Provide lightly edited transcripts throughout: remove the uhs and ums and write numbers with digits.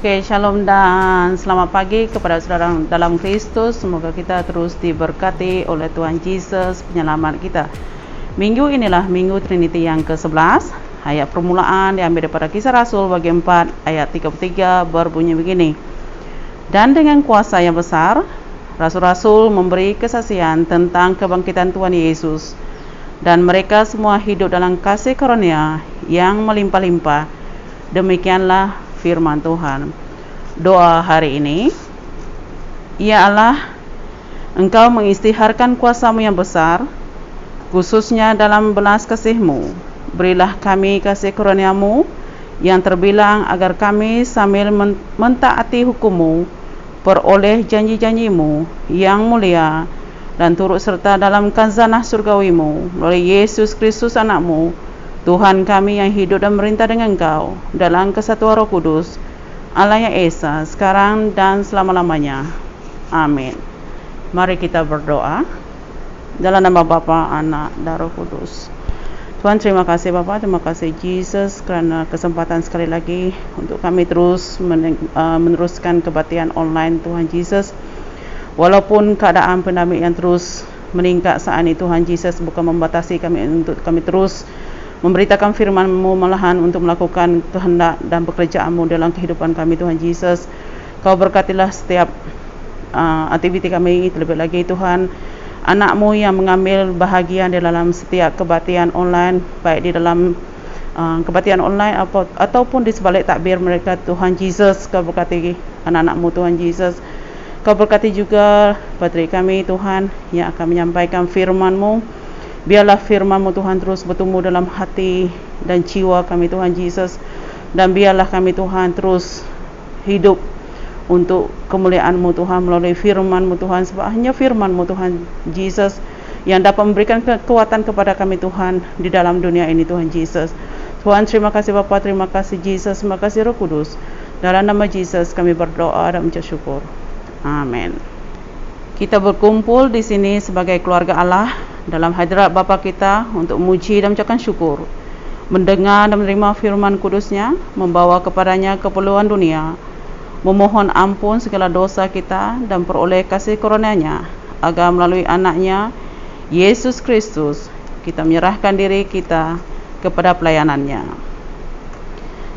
Oke, shalom dan selamat pagi kepada saudara dalam Kristus. Semoga kita terus diberkati oleh Tuhan Yesus, penyelamat kita. Minggu inilah Minggu Trinity yang ke-11. Ayat permulaan diambil daripada Kisah Rasul bagi 4 ayat 33 berbunyi begini. Dan dengan kuasa yang besar, rasul-rasul memberi kesaksian tentang kebangkitan Tuhan Yesus. Dan mereka semua hidup dalam kasih karunia yang melimpah-limpah. Demikianlah firman Tuhan. Doa hari ini, Ya Allah, Engkau mengisytiharkan kuasa-Mu yang besar, khususnya dalam belas kasih-Mu. Berilah kami kasih karunia-Mu yang terbilang agar kami sambil mentaati hukum-Mu, peroleh janji-janji-Mu yang mulia dan turut serta dalam khazanah surgawi-Mu melalui Yesus Kristus anak-Mu, Tuhan kami yang hidup dan merintah dengan Engkau dalam kesatuan Roh Kudus, Allah yang Esa, sekarang dan selama-lamanya. Amin. Mari kita berdoa. Dalam nama Bapa, Anak, dan Roh Kudus. Tuhan, terima kasih Bapa, terima kasih Yesus kerana kesempatan sekali lagi untuk kami terus meneruskan kebaktian online Tuhan Yesus. Walaupun keadaan pandemik yang terus meningkat saat ini, Tuhan Yesus bukan membatasi kami untuk kami terus memberitakan firman-Mu, malahan untuk melakukan kehendak dan pekerjaan-Mu dalam kehidupan kami Tuhan Yesus. Kau berkatilah setiap aktiviti kami, terlebih lagi Tuhan, anak-Mu yang mengambil bahagian di dalam setiap kebaktian online, baik di dalam kebaktian online ataupun di sebalik takbir mereka Tuhan Yesus. Kau berkati anak-anak-Mu Tuhan Yesus. Kau berkati juga patri kami Tuhan yang akan menyampaikan firman-Mu. Biarlah firman-Mu Tuhan terus bertumbuh dalam hati dan jiwa kami Tuhan Yesus. Dan biarlah kami Tuhan terus hidup untuk kemuliaan-Mu Tuhan melalui firman-Mu Tuhan. Sebab hanya firman-Mu Tuhan Yesus yang dapat memberikan kekuatan kepada kami Tuhan di dalam dunia ini Tuhan Yesus. Tuhan, terima kasih Bapa, terima kasih Yesus, terima kasih Roh Kudus. Dalam nama Yesus kami berdoa dan mengucap syukur. Amin. Kita berkumpul di sini sebagai keluarga Allah dalam hadirat Bapa kita untuk memuji dan mengucapkan syukur, mendengar dan menerima firman kudusnya, membawa kepadanya keperluan dunia, memohon ampun segala dosa kita dan peroleh kasih karunia-Nya, agar melalui anaknya Yesus Kristus kita menyerahkan diri kita kepada pelayanan-Nya.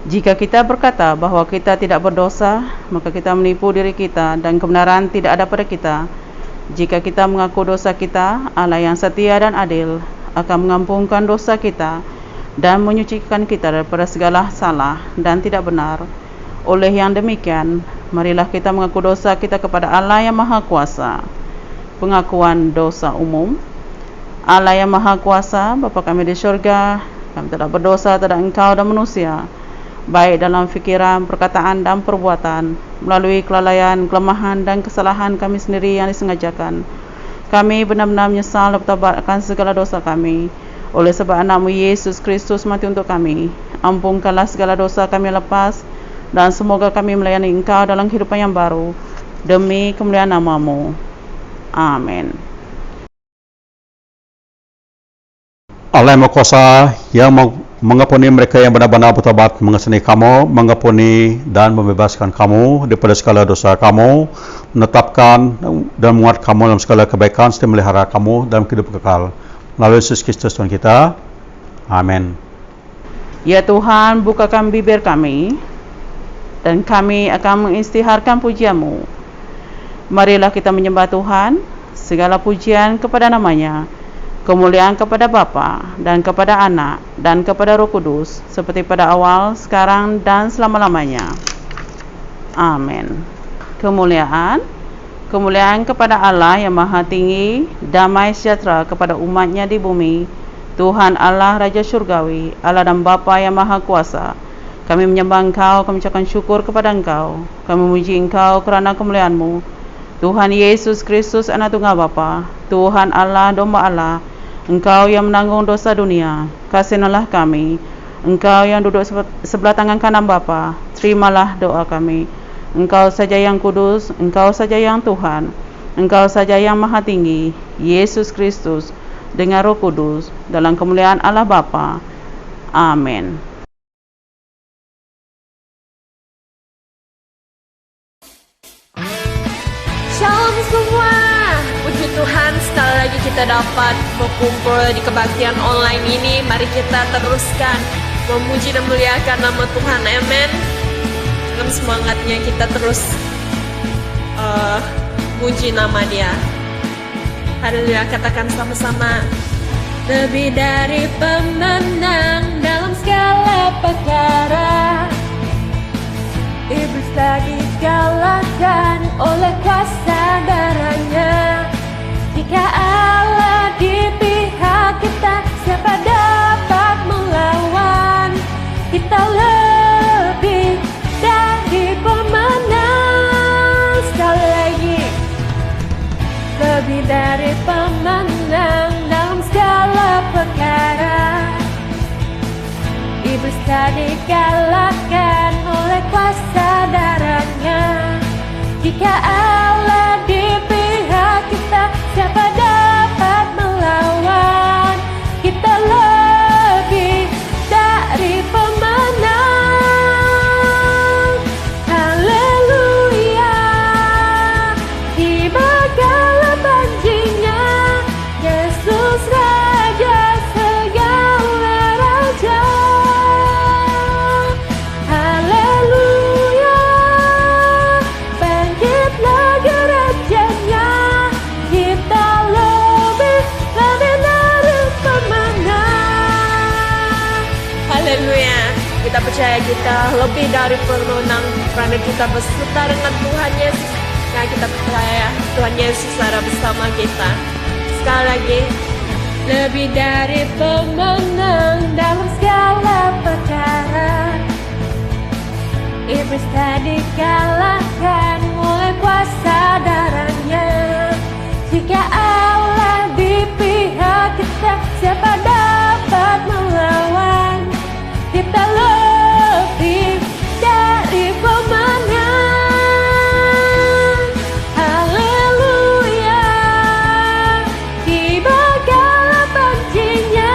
Jika kita berkata bahawa kita tidak berdosa, maka kita menipu diri kita dan kebenaran tidak ada pada kita. Jika kita mengaku dosa kita, Allah yang setia dan adil akan mengampunkan dosa kita dan menyucikan kita daripada segala salah dan tidak benar. Oleh yang demikian, marilah kita mengaku dosa kita kepada Allah yang Maha Kuasa. Pengakuan dosa umum. Allah yang Maha Kuasa, Bapa kami di syurga, kami tidak berdosa terhadap Engkau dan manusia, baik dalam fikiran, perkataan dan perbuatan, melalui kelalaian, kelemahan dan kesalahan kami sendiri yang disengajakan. Kami benar-benar menyesal dan bertaubat akan segala dosa kami. Oleh sebab anak-Mu Yesus Kristus mati untuk kami, ampunkanlah segala dosa kami lepas, dan semoga kami melayani Engkau dalam kehidupan yang baru, demi kemuliaan nama-Mu. Amin. Allah yang Maha Kuasa yang mengampuni mereka yang benar-benar bertobat mengeseni kamu, mengampuni dan membebaskan kamu daripada segala dosa kamu, menetapkan dan menguat kamu dalam segala kebaikan serta melihara kamu dalam kehidupan kekal. Melalui Yesus Kristus Tuhan kita. Amin. Ya Tuhan, bukakan bibir kami dan kami akan mengisytiharkan pujian-Mu. Marilah kita menyembah Tuhan, segala pujian kepada nama-Nya, kemuliaan kepada Bapa dan kepada Anak dan kepada Roh Kudus, seperti pada awal, sekarang dan selama-lamanya. Amin. Kemuliaan kepada Allah yang Maha Tinggi, damai sejahtera kepada umat-Nya di bumi. Tuhan Allah Raja Surgawi, Allah dan Bapa yang Maha Kuasa, kami menyembah Engkau, kami ucapkan syukur kepada Engkau, kami memuji Engkau kerana kemuliaan-Mu. Tuhan Yesus Kristus, Anak Tunggal Bapa, Tuhan Allah, Domba Allah, Engkau yang menanggung dosa dunia, kasihilah kami. Engkau yang duduk sebelah tangan kanan Bapa, terimalah doa kami. Engkau saja yang kudus, Engkau saja yang Tuhan, Engkau saja yang Maha Tinggi, Yesus Kristus, dengan Roh Kudus, dalam kemuliaan Allah Bapa. Amin. kita dapat berkumpul di kebaktian online ini. Mari kita teruskan memuji dan muliakan nama Tuhan. Amin. Dalam semangatnya kita terus muji nama Dia. Haleluya, katakan sama-sama. Lebih dari pemenang dalam segala perkara, iblis telah dikalahkan oleh kuasa darahnya. Jika Allah di pihak kita, siapa dapat melawan? Kita lebih dari pemenang. Sekali lagi, lebih dari pemenang dalam segala perkara. Iblis telah dikalahkan oleh kuasa darahnya. Jika Allah di pihak kita, siapa dapat melawan? Kita lebih dari pemenang. Haleluya, tiba kala janjinya, Yesus Raja segala raja. Haleluya, bangkit lagi rajanya, kita lebih dari pemenang. Haleluya, kita percaya kita lebih dari pemenang karena kita beserta dengan Tuhan Yesus. Nah, kita percaya Tuhan Yesus ada bersama kita. Sekali lagi, lebih dari pemenang dalam segala perkara. Iblis telah dikalahkan oleh kuasa darahnya. Jika Allah di pihak kita, siapa dapat melawan? Kita lebih dari pemenang. Haleluya, tiba kala janjinya,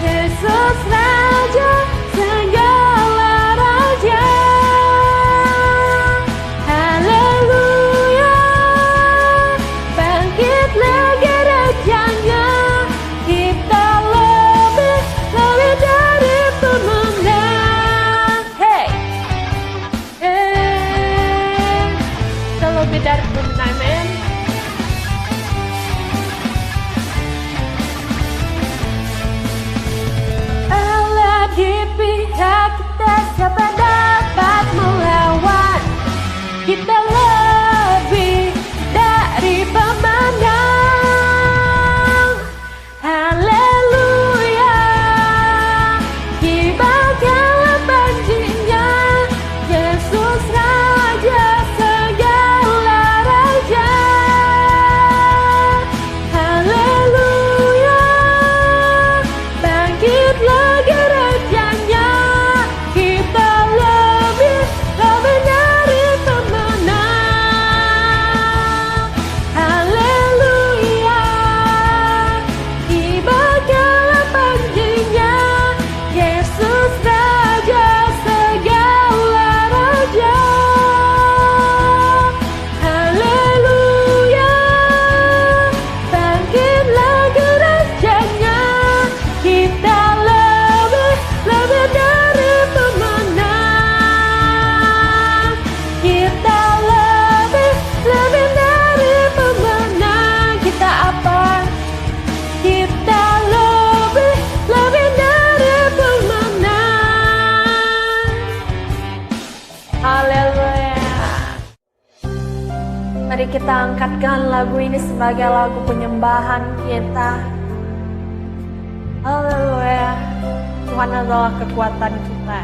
Yesus Raja segala raja. Haleluya, bangkit lagi rajanya, kita lebih dari pemenang. Hey, kita lebih dari pemenang, men. Allah di pihak kita, siapa dapat melawan? Kita lebih dari pemenang. Haleluya, tiba kala janjinya, Yesus Raja segala raja. Haleluya, bangkit lagi rajanya, kita lebih dari pemenang. Haleluya, tiba kala janjinya, Yesus Raja segala raja. Haleluya, bangkit lagi rajanya, kita lebih dari pemenang. Kita lebih dari pemenang. Kita apa? Kita lebih dari pemenang. Haleluya. Mari kita angkatkan lagu ini sebagai lagu penyembahan kita. Haleluya, Tuhan adalah kekuatan kita.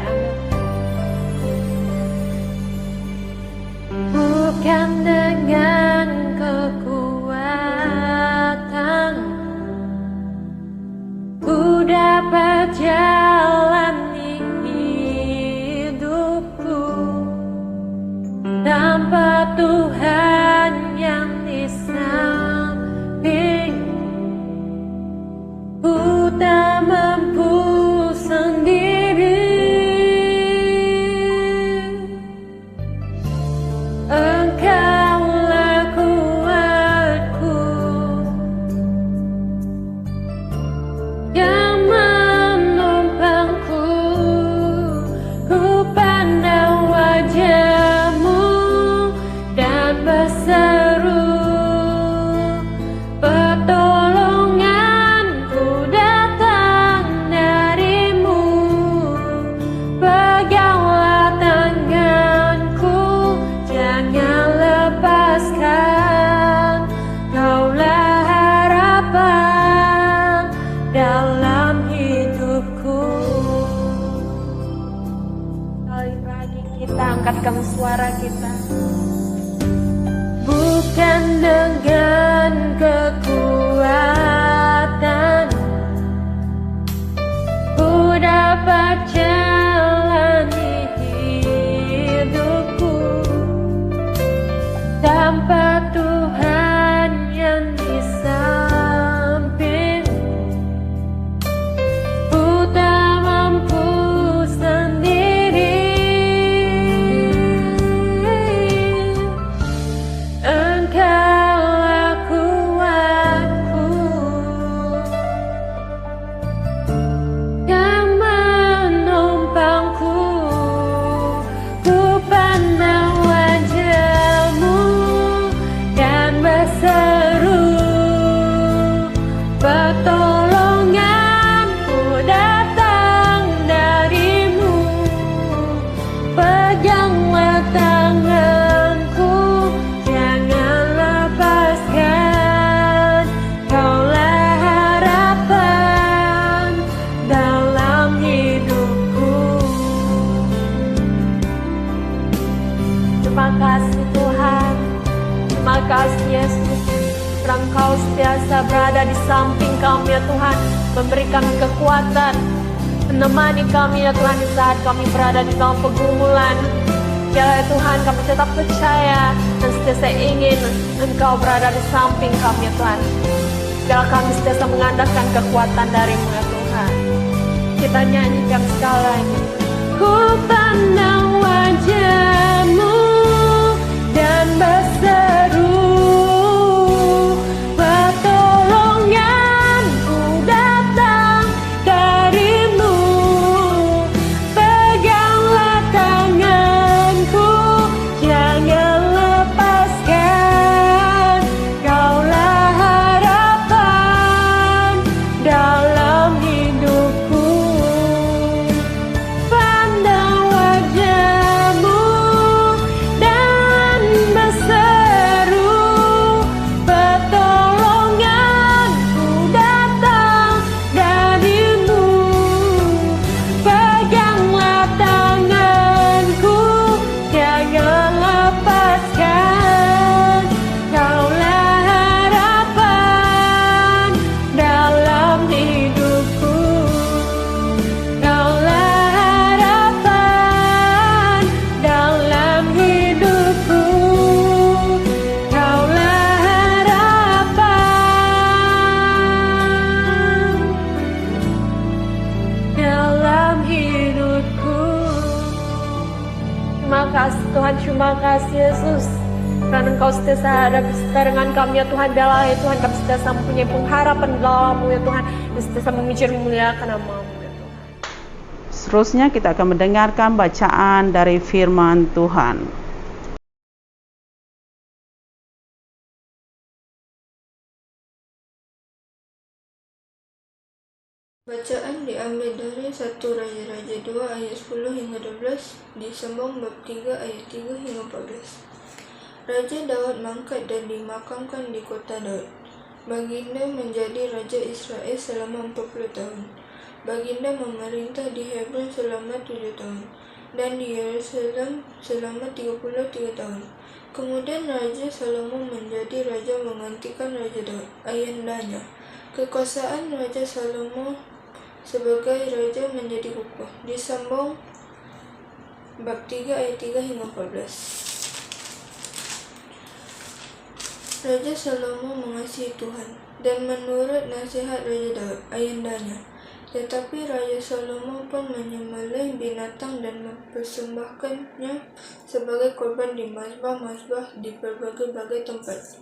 Bukan dengan kekuatan ku dapat jalani hidupku tanpa Tuhan yang di samping. Ku tak mampu sendiri. Engkaulah kuat angkatkan suara kita. Bukan dengan kekuatan ku dapat jalani hidupku tanpa Tuhan yang di samping. Ku tak mampu sendiri. Engkaulah kuatku yang menopangku. Ku pandang wajah-Mu dan berseru, pertolonganku datang dari-Mu. Peganglah tanganku, jangan lepaskan. Kaulah harapan dalam hidupku. Terima kasih Tuhan, terima kasih Yesus. Engkau sentiasa berada di samping kami ya Tuhan, memberi kami kekuatan, menemani kami ya Tuhan di saat kami berada di dalam pergumulan. Ya Tuhan, kami tetap percaya dan sentiasa ingin Engkau berada di samping kami ya Tuhan. Biarlah kami sentiasa mengandalkan kekuatan dari-Mu ya Tuhan. Kita nyanyikan sekali lagi. Ku pandang wajah-Mu dan berseru, pertolonganku datang dari-Mu. Peganglah tanganku, jangan lepaskan. Kaulah harapan dalam hidupku. Pandang wajah-Mu dan berseru, pertolonganku datang dari-Mu. Peganglah tanganku, jangan lepaskan. Kaulah harapan dalam hidupku. Kaulah harapan dalam hidupku. Kaulah harapan dalam hidupku. Terima kasih Tuhan, terima kasih Yesus. Karena Engkau sentiasa ada beserta dengan kami ya Tuhan. Biarlah ya Tuhan, kami sentiasa mempunyai pengharapan dalam-Mu ya Tuhan, dan sentiasa memuji dan memuliakan nama-Mu ya Tuhan. Seterusnya kita akan mendengarkan bacaan dari firman Tuhan. Bacaan diambil dari 1 Raja-Raja 2 ayat 10 hingga 12, disambung bab 3 ayat 3 hingga 14. Raja Daud mangkat dan dimakamkan di kota Daud. Baginda menjadi Raja Israel selama 40 tahun. Baginda memerintah di Hebron selama 7 tahun dan di Yerusalem selama 33 tahun. Kemudian Raja Salomo menjadi raja menggantikan Raja Daud, ayandanya. Kekuasaan Raja Salomo sebagai raja menjadi kukuh. Disambung bab 3 ayat 3 hingga 14. Raja Salomo mengasihi Tuhan dan menurut nasihat Raja Daud, ayandanya. Tetapi Raja Salomo pun menyembelih binatang dan mempersembahkannya sebagai korban di mazbah-mazbah di berbagai-bagai tempat.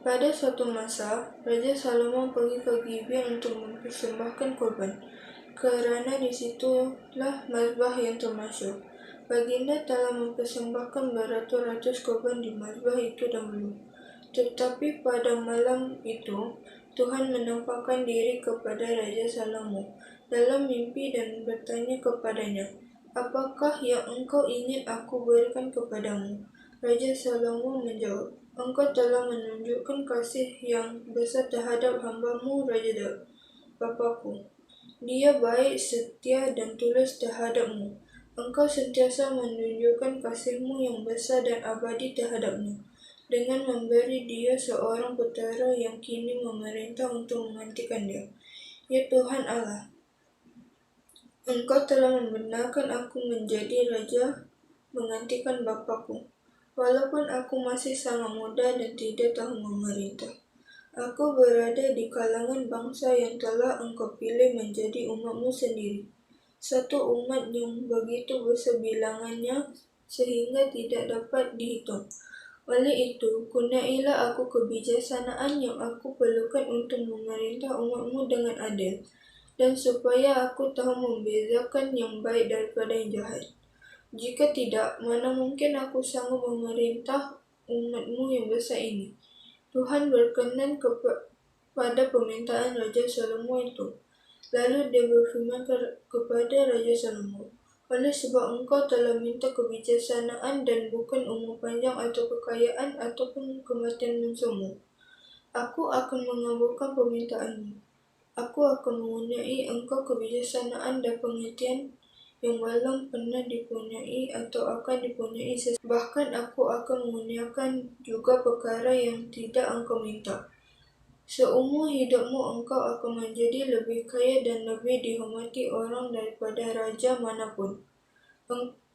Pada suatu masa, Raja Salomo pergi ke Gibeon untuk mempersembahkan korban, kerana disitulah mazbah yang termasyhur. Baginda telah mempersembahkan beratus-ratus korban di mazbah itu dahulu. Tetapi pada malam itu, Tuhan menampakkan diri kepada Raja Salomo dalam mimpi dan bertanya kepadanya, "Apakah yang engkau ingin aku berikan kepadamu?" Raja Salomo menjawab, "Engkau telah menunjukkan kasih yang besar terhadap hamba-Mu Raja Daud, Bapakku. Dia baik, setia dan tulus terhadap-Mu. Engkau sentiasa menunjukkan kasih-Mu yang besar dan abadi terhadapnya, dengan memberi dia seorang putera yang kini memerintah untuk menggantikan dia. Ya Tuhan Allah, Engkau telah membenarkan aku menjadi raja menggantikan Bapakku. Walaupun aku masih sangat muda dan tidak tahu memerintah, aku berada di kalangan bangsa yang telah Engkau pilih menjadi umat-Mu sendiri, satu umat yang begitu besar bilangannya sehingga tidak dapat dihitung. Oleh itu, kurniailah aku kebijaksanaan yang aku perlukan untuk memerintah umat-Mu dengan adil, dan supaya aku tahu membezakan yang baik daripada yang jahat. Jika tidak, mana mungkin aku sanggup memerintah umat-Mu yang besar ini. Tuhan berkenan kepada permintaan Raja Salomo itu. Lalu dia berfirman kepada Raja Salomo, oleh sebab engkau telah minta kebijaksanaan dan bukan umur panjang atau kekayaan ataupun kematian musuhmu, aku akan mengabulkan permintaanmu. Aku akan mengunyai engkau kebijaksanaan dan pengertian yang belum pernah dipunyai atau akan dipunyai bahkan aku akan mengunyahkan juga perkara yang tidak engkau minta. Seumur hidupmu engkau akan menjadi lebih kaya dan lebih dihormati orang daripada raja manapun.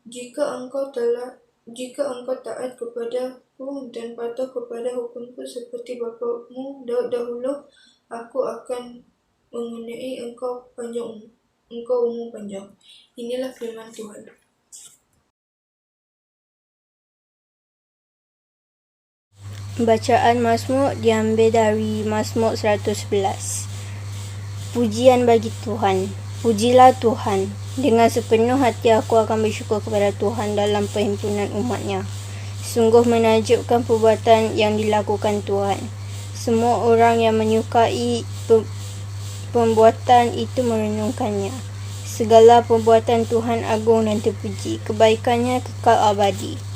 Jika engkau taat kepadaku dan patuh kepada hukumku seperti bapakmu Daud dahulu, aku akan mengunyai engkau umur panjang. Inilah firman Tuhan. Bacaan Mazmur diambil dari Mazmur 111. Pujian bagi Tuhan. Pujilah Tuhan. Dengan sepenuh hati aku akan bersyukur kepada Tuhan dalam perhimpunan umat-Nya. Sungguh menakjubkan perbuatan yang dilakukan Tuhan. Semua orang yang menyukai perbuatan itu merenungkannya. Segala perbuatan Tuhan agung dan terpuji. Kebaikannya kekal abadi.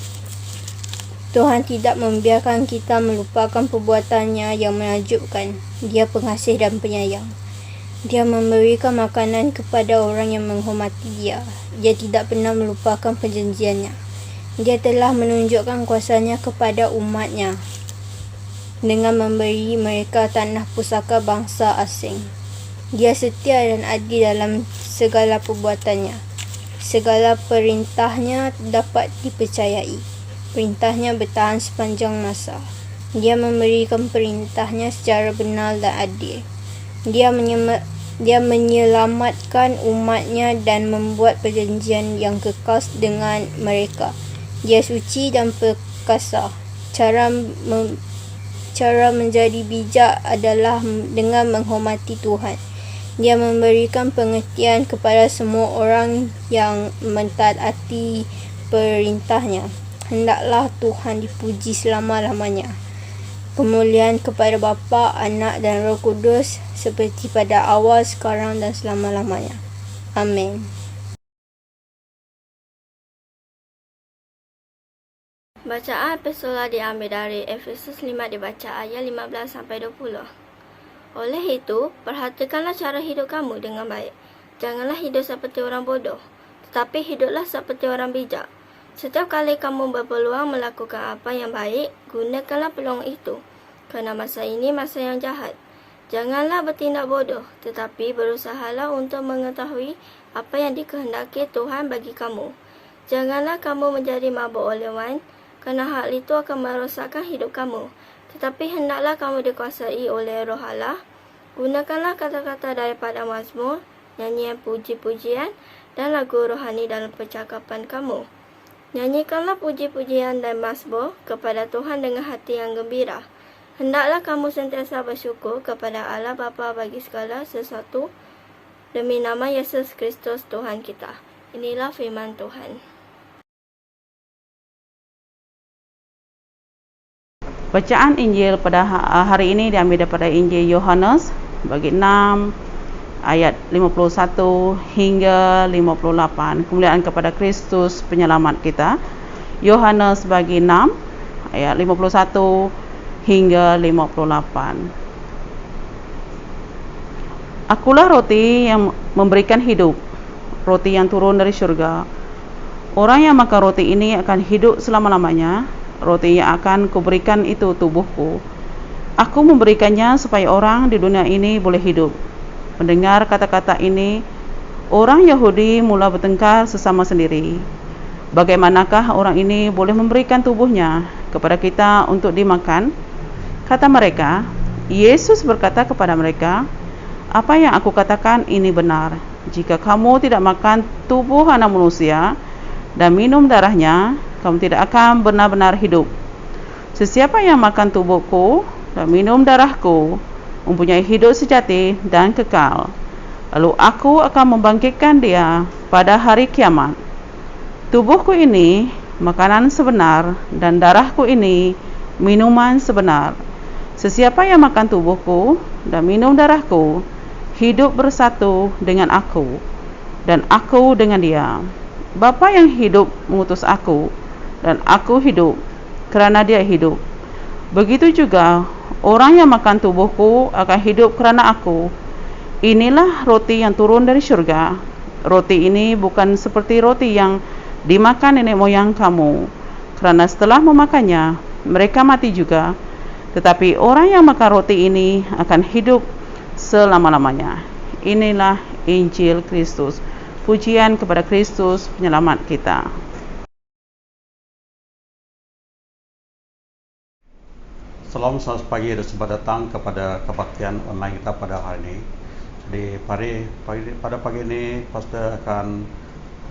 Tuhan tidak membiarkan kita melupakan perbuatannya yang menakjubkan. Dia pengasih dan penyayang. Dia memberikan makanan kepada orang yang menghormati Dia. Dia tidak pernah melupakan perjanjiannya. Dia telah menunjukkan kuasanya kepada umat-Nya dengan memberi mereka tanah pusaka bangsa asing. Dia setia dan adil dalam segala perbuatannya. Segala perintahnya dapat dipercayai. Perintahnya bertahan sepanjang masa. Dia memberikan perintahnya secara benar dan adil. Dia menyelamatkan umat-Nya dan membuat perjanjian yang kekal dengan mereka. Dia suci dan perkasa. Cara menjadi bijak adalah dengan menghormati Tuhan. Dia memberikan pengertian kepada semua orang yang mentaati perintahnya. Hendaklah Tuhan dipuji selama-lamanya. Kemuliaan kepada Bapa, Anak dan Roh Kudus, seperti pada awal, sekarang dan selama-lamanya. Amin. Bacaan epistola diambil dari Efesus 5 dibaca ayat 15-20. Oleh itu, perhatikanlah cara hidup kamu dengan baik. Janganlah hidup seperti orang bodoh, tetapi hiduplah seperti orang bijak. Setiap kali kamu berpeluang melakukan apa yang baik, gunakanlah peluang itu, kerana masa ini masa yang jahat. Janganlah bertindak bodoh, tetapi berusahalah untuk mengetahui apa yang dikehendaki Tuhan bagi kamu. Janganlah kamu menjadi mabuk oleh wain, kerana hal itu akan merosakkan hidup kamu. Tetapi hendaklah kamu dikuasai oleh Roh Allah. Gunakanlah kata-kata daripada mazmur, nyanyian puji-pujian dan lagu rohani dalam percakapan kamu. Nyanyikanlah puji-pujian dan mazmur kepada Tuhan dengan hati yang gembira. Hendaklah kamu sentiasa bersyukur kepada Allah Bapa bagi segala sesuatu demi nama Yesus Kristus Tuhan kita. Inilah firman Tuhan. Bacaan Injil pada hari ini diambil daripada Injil Yohanes bagi 6 ayat 51 hingga 58. Kemuliaan kepada Kristus penyelamat kita. Yohanes bagi 6 ayat 51 hingga 58. Akulah roti yang memberikan hidup, roti yang turun dari syurga. Orang yang makan roti ini akan hidup selama-lamanya. Roti yang akan kuberikan itu tubuhku. Aku memberikannya supaya orang di dunia ini boleh hidup. Mendengar kata-kata ini, orang Yahudi mula bertengkar sesama sendiri. Bagaimanakah orang ini boleh memberikan tubuhnya kepada kita untuk dimakan? Kata mereka. Yesus berkata kepada mereka, apa yang aku katakan ini benar. Jika kamu tidak makan tubuh anak manusia dan minum darahnya, kamu tidak akan benar-benar hidup. Sesiapa yang makan tubuhku dan minum darahku mempunyai hidup sejati dan kekal. Lalu aku akan membangkitkan dia pada hari kiamat. Tubuhku ini makanan sebenar dan darahku ini minuman sebenar. Sesiapa yang makan tubuhku dan minum darahku hidup bersatu dengan aku dan aku dengan dia. Bapa yang hidup mengutus aku dan aku hidup kerana dia hidup. Begitu juga orang yang makan tubuhku akan hidup kerana aku. Inilah roti yang turun dari syurga. Roti ini bukan seperti roti yang dimakan nenek moyang kamu, kerana setelah memakannya mereka mati juga. Tetapi orang yang makan roti ini akan hidup selama-lamanya. Inilah Injil Kristus. Pujian kepada Kristus penyelamat kita. Salam selamat pagi dan selamat datang kepada kebaktian online kita pada hari ini. Jadi pada pagi ini Pastor akan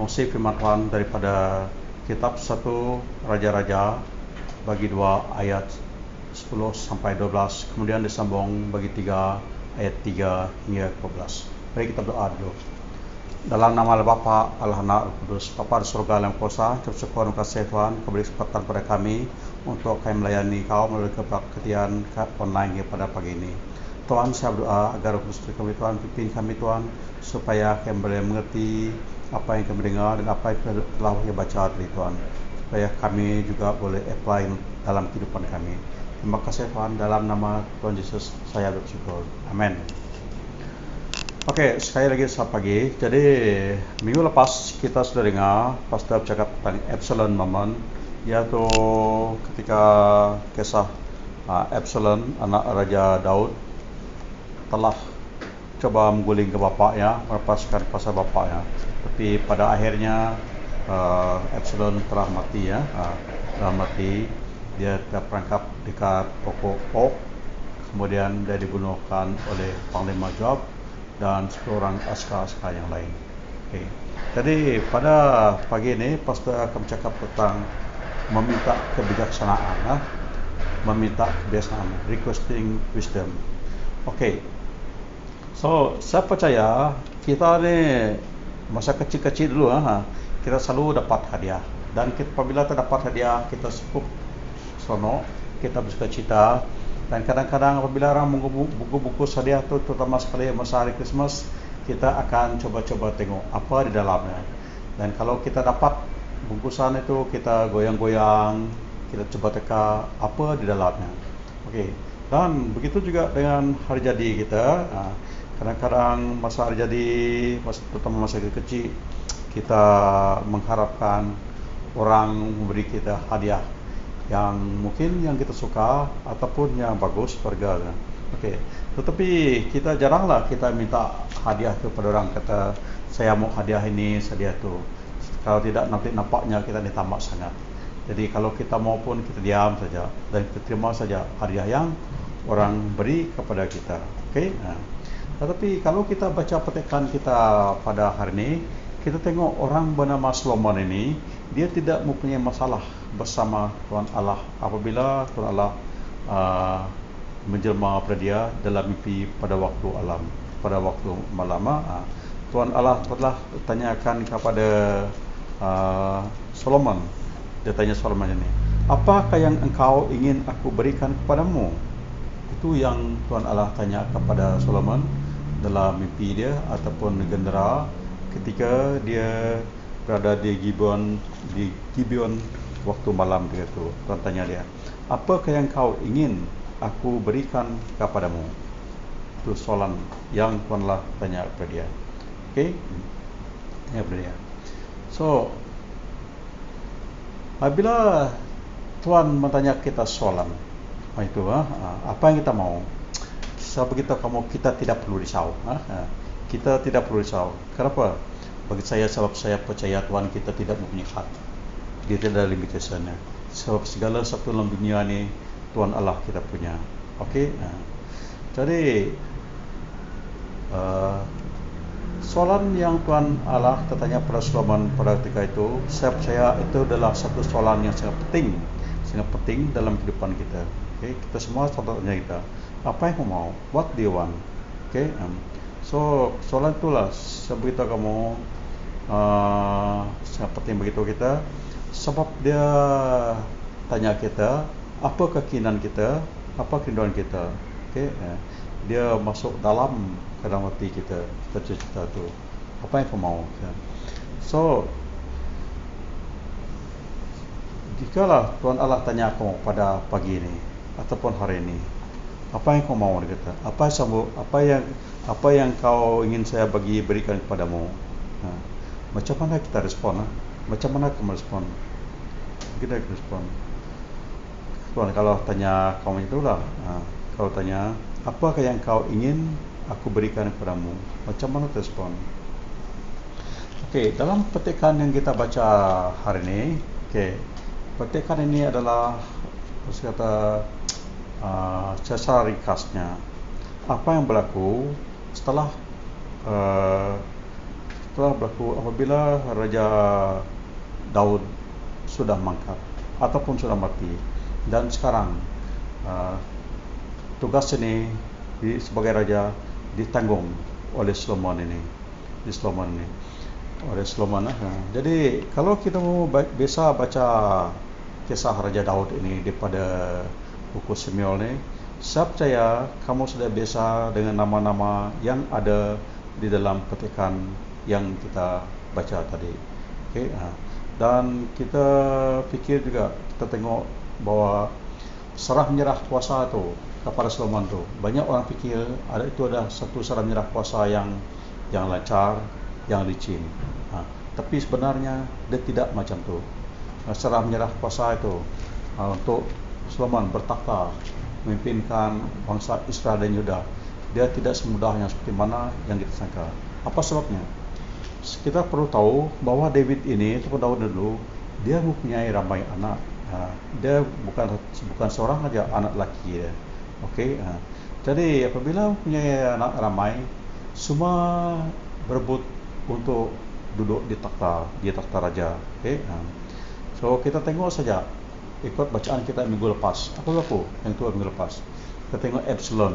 kongsi firman Tuhan daripada kitab 1 Raja-Raja bagi 2 ayat 10 sampai 12, kemudian disambung bagi 3 ayat 3 hingga 12. Mari kita berdoa dulu. Dalam nama Allah Bapa, Allah Anak, Roh Kudus. Bapa di surga dalam kuasa, bersyukur dan kasih Tuhan kembali kesempatan pada kami untuk kami melayani Kau melalui kebaktian online pada pagi ini. Tuhan, saya berdoa agar Roh Kudus kami Tuhan pimpin kami Tuhan, supaya kami boleh mengerti apa yang kami dengar dan apa yang telah kami baca dari Tuhan, supaya kami juga boleh apply dalam kehidupan kami. Terima kasih Tuhan, dalam nama Tuhan Yesus saya bersyukur. Amin. Oke, sekali lagi selamat pagi. Jadi minggu lepas kita sudah dengar Pastor bercakap tentang Absalom moment, yaitu ketika kisah Absalom anak Raja Daud telah coba mengguling ke bapaknya, melepaskan kuasa bapaknya. Tapi pada akhirnya Absalom telah mati ya, telah mati. Dia terperangkap dekat pokok oak, kemudian dia dibunuhkan oleh Panglima Joab dan 10 orang askar-askar yang lain. Okay. Jadi pada pagi ini Pastor akan bercakap tentang meminta kebijaksanaan, meminta kebijaksanaan, requesting wisdom. Okay. So saya percaya kita ni masa kecil-kecil dulu kita selalu dapat hadiah, dan apabila kita dapat hadiah kita cukup seronok, kita bersuka cita. Dan kadang-kadang apabila orang buku-buku hadiah tu, terutama sekali masa hari Christmas, kita akan coba-coba tengok apa di dalamnya. Dan kalau kita dapat bungkusan itu, kita goyang-goyang, kita coba teka apa di dalamnya. Okey. Dan begitu juga dengan hari jadi kita. Kadang-kadang masa hari jadi, terutama masa kecil, kita mengharapkan orang memberi kita hadiah yang mungkin yang kita suka ataupun yang bagus harganya. Okey. Tetapi kita jaranglah kita minta hadiah kepada orang, kata saya mau hadiah ini, hadiah itu. Kalau tidak nanti nampaknya kita ditamak sangat. Jadi kalau kita mau pun kita diam saja dan kita terima saja hadiah yang orang beri kepada kita. Okey. Tetapi kalau kita baca petikan kita pada hari ini, kita tengok orang bernama Solomon ini, dia tidak mempunyai masalah bersama Tuhan Allah apabila Tuhan Allah menjelma pada dia dalam mimpi pada waktu malam. Tuhan Allah telah tanyakan kepada Solomon. Dia tanya Solomon ini, apakah yang engkau ingin aku berikan kepadamu? Itu yang Tuhan Allah tanya kepada Solomon dalam mimpi dia ataupun gendera ketika dia berada di Gibeon waktu malam dia tu. Tuhan tanya dia, apakah yang kau ingin aku berikan kepadamu? Itu soalan yang Tuhan Allah tanya kepada dia. Okey, tanya kepada dia. So Apabila Tuhan bertanya kita soalan, itu apa yang kita mau? Sebab kita tidak perlu risau. Kita tidak perlu risau. Kenapa? Bagi saya, sebab saya percaya Tuhan kita tidak mempunyai had. Dia tidak ada limitationnya. Sebab segala sesuatu dalam dunia ni Tuhan Allah kita punya. Okey. Jadi soalan yang Tuhan Allah tertanya pada Solomon pada ketika itu, saya percaya itu adalah satu soalan yang sangat penting dalam kehidupan kita. Okay? Kita semua tanya kita, apa yang kamu mau? What do you want? Okay? So soalan itulah sebab kamu sangat penting begitu kita, sebab dia tanya kita apa keinginan kita, apa kerinduan kita. Okay? Dia masuk dalam hati kita, cita-cita tu. Apa yang kau mau? So jikalah Tuhan Allah tanya kamu pada pagi ini ataupun hari ini, apa yang kau mau? Dia kata, apa yang kau ingin saya berikan kepadamu? Macam mana kita respon? Macam mana kamu respon? Kita respon. Tuhan kalau tanya kamu itulah, kalau tanya apa yang kau ingin aku berikan kepadamu, macam mana respon? Okey, dalam petikan yang kita baca hari ini, petikan ini adalah secara ringkasnya apa yang berlaku setelah berlaku apabila Raja Daud sudah mangkat ataupun sudah mati, dan sekarang tugas ini sebagai raja ditanggung oleh Solomon ini. Jadi kalau kita mau biasa baca kisah Raja Daud ini daripada buku Samuel ni, saya percaya kamu sudah biasa dengan nama-nama yang ada di dalam petikan yang kita baca tadi. Okay? Dan kita fikir juga, kita tengok bahawa serah menyerah kuasa tu kepada Solomon tu, banyak orang fikir itu adalah satu serah menyerah kuasa yang lancar, yang licin. Tapi sebenarnya dia tidak macam tu. Serah menyerah kuasa itu untuk Solomon bertakhta memimpinkan bangsa Israel dan Yuda, dia tidak semudah yang seperti mana yang kita sangka. Apa sebabnya? Kita perlu tahu bahawa David ini, ataupun Daud dulu, dia mempunyai ramai anak. Dia bukan seorang saja anak lelaki dia. Okey. Jadi apabila mempunyai anak ramai, semua berebut untuk duduk di takhta raja. Okey. So kita tengok saja ikut bacaan kita minggu lepas. Apa berlaku yang tua minggu lepas? Kita tengok Absalom,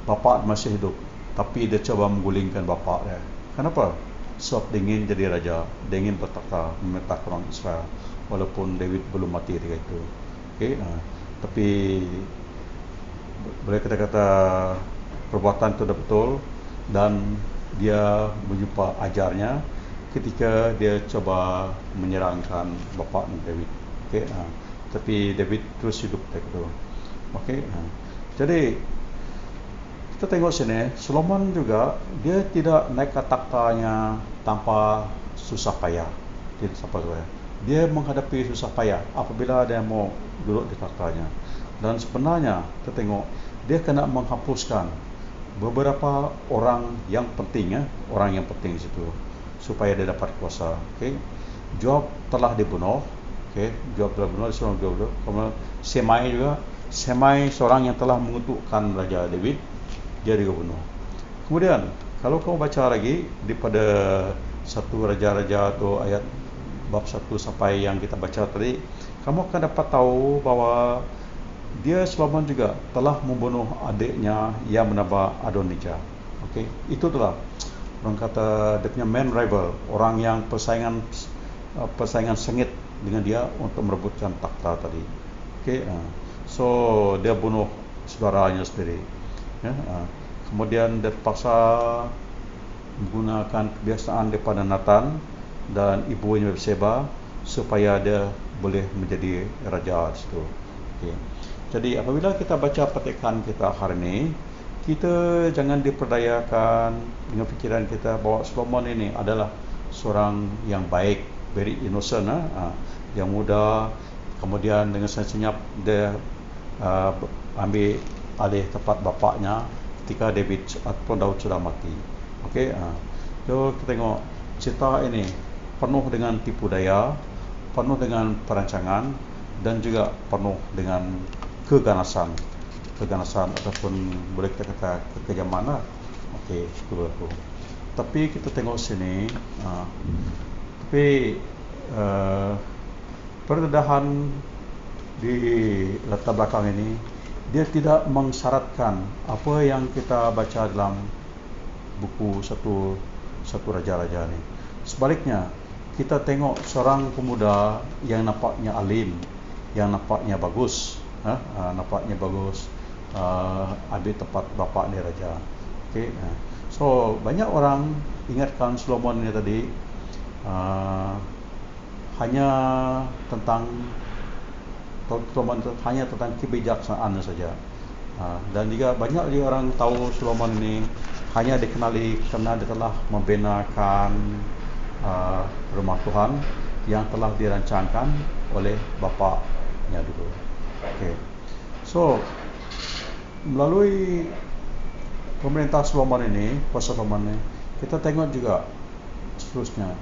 bapa masih hidup, tapi dia coba menggulingkan bapa dia. Kenapa? Sebab dia ingin jadi raja, dia ingin bertakhta, memerintah orang Israel, walaupun David belum mati ketika itu. Okey. Tapi boleh kita kata perbuatan itu dah betul, dan dia menjumpa ajarnya ketika dia coba menyerangkan bapa David. Okey. Tapi David terus hidup ketika itu. Okey. Jadi kita tengok sini, Solomon juga dia tidak naik ke takhtanya tanpa susah payah. Dia menghadapi susah payah apabila dia mau duduk di takhtanya. Dan sebenarnya kita tengok dia kena menghapuskan beberapa orang yang penting, orang yang penting di situ supaya dia dapat kuasa. Okey. Joab telah dibunuh. Okey, Joab telah dibunuh, seorang Joab. Kemudian Semai juga, Semai seorang yang telah mengutukkan Raja David, dia juga bunuh. Kemudian kalau kamu baca lagi daripada satu raja-raja atau ayat bab 1 sampai yang kita baca tadi, kamu akan dapat tahu bahawa dia Solomon juga telah membunuh adiknya yang bernama Adonijah. Okey, itu itulah orang kata dia punya main rival, orang yang persaingan sengit dengan dia untuk merebutkan takhta tadi. Okey, so dia bunuh saudaranya sendiri. Kemudian dia terpaksa menggunakan kebiasaan daripada Nathan dan ibunya Bathsheba supaya dia boleh menjadi raja di situ. Okay. Jadi apabila kita baca petikan kita hari ini, kita jangan diperdayakan dengan fikiran kita bahawa Solomon ini adalah seorang yang baik, very innocent. yang muda. Kemudian dengan senyap dia ambil alih tempat bapaknya ketika David ataupun Daud sudah mati. Okey, so kita tengok cerita ini penuh dengan tipu daya, penuh dengan perancangan dan juga penuh dengan keganasan ataupun boleh kita kata kekejaman lah. Okey, itu. Tapi kita tengok sini, perdedahan di latar belakang ini dia tidak mensyaratkan apa yang kita baca dalam buku satu raja-raja ni. Sebaliknya, kita tengok seorang pemuda yang nampaknya alim, yang nampaknya bagus, ambil tempat bapa ni raja. Okey, so banyak orang ingatkan Solomon ni tadi hanya tentang kebijaksanaan saja. Dan juga banyak lagi orang tahu Solomon ini hanya dikenali kerana dia telah membinakan rumah Tuhan yang telah dirancangkan oleh bapaknya dulu. Okay. So melalui pemerintah Solomon ini, kuasa Solomon ini, kita tengok juga seterusnya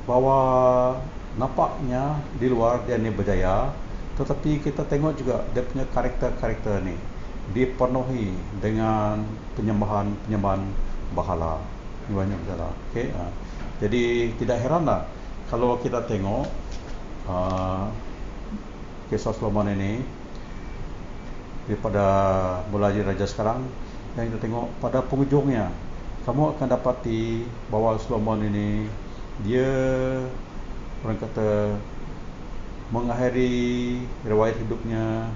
bahawa nampaknya di luar dia ni berjaya, tetapi kita tengok juga dia punya karakter-karakter ni dipenuhi dengan penyembahan bahala. Banyak berjala. Okay. Jadi tidak heranlah kalau kita tengok kisah Solomon ini daripada mulai raja sekarang, yang kita tengok pada penghujungnya kamu akan dapati bahawa Solomon ini dia orang kata mengakhiri riwayat hidupnya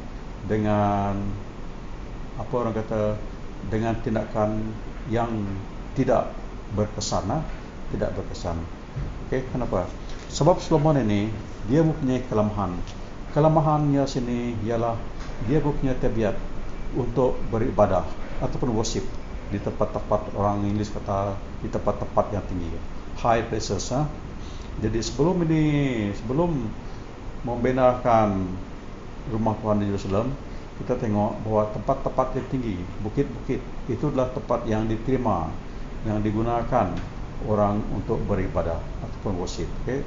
dengan dengan tindakan yang tidak berkesan. Okey, kenapa? Sebab Solomon ini dia mempunyai kelemahan. Kelemahannya sini ialah dia mempunyai tabiat untuk beribadah ataupun worship di tempat-tempat, orang Inggeris kata di tempat-tempat yang tinggi, high places. Jadi sebelum membenarkan rumah Tuhan di Jerusalem, kita tengok bahawa tempat-tempat yang tinggi, bukit-bukit, itu adalah tempat yang diterima, yang digunakan orang untuk beribadah ataupun worship. Okay?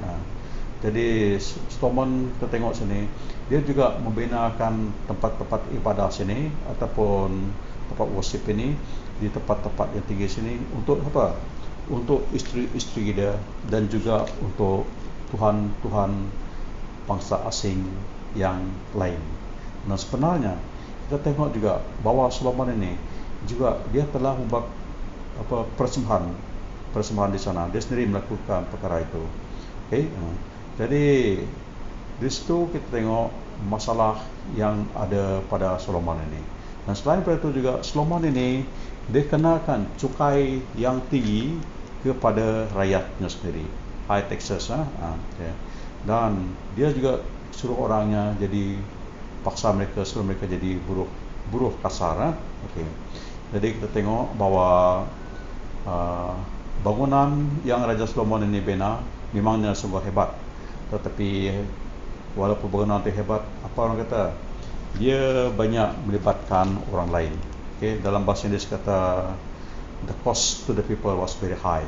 Jadi Solomon kita tengok sini, dia juga membenarkan tempat-tempat ibadah sini ataupun tempat worship ini di tempat-tempat yang tinggi sini untuk apa? Untuk isteri-isteri dia dan juga untuk tuhan-tuhan bangsa asing yang lain. Nah, sebenarnya kita tengok juga bahawa Solomon ini juga dia telah membuat persembahan di sana. Dia sendiri melakukan perkara itu. Okay? Jadi di situ kita tengok masalah yang ada pada Solomon ini. Dan selain daripada itu juga Solomon ini dia kenakan cukai yang tinggi kepada rakyatnya sendiri, high taxes. Dan dia juga suruh orangnya jadi suruh mereka jadi buruh kasar. Okay. Jadi kita tengok bahawa bangunan yang Raja Solomon ini bina memangnya sungguh hebat. Tetapi walaupun bangunan itu hebat, apa orang kata, dia banyak melibatkan orang lain. Okay. Dalam bahasa Inggeris kata the cost to the people was very high,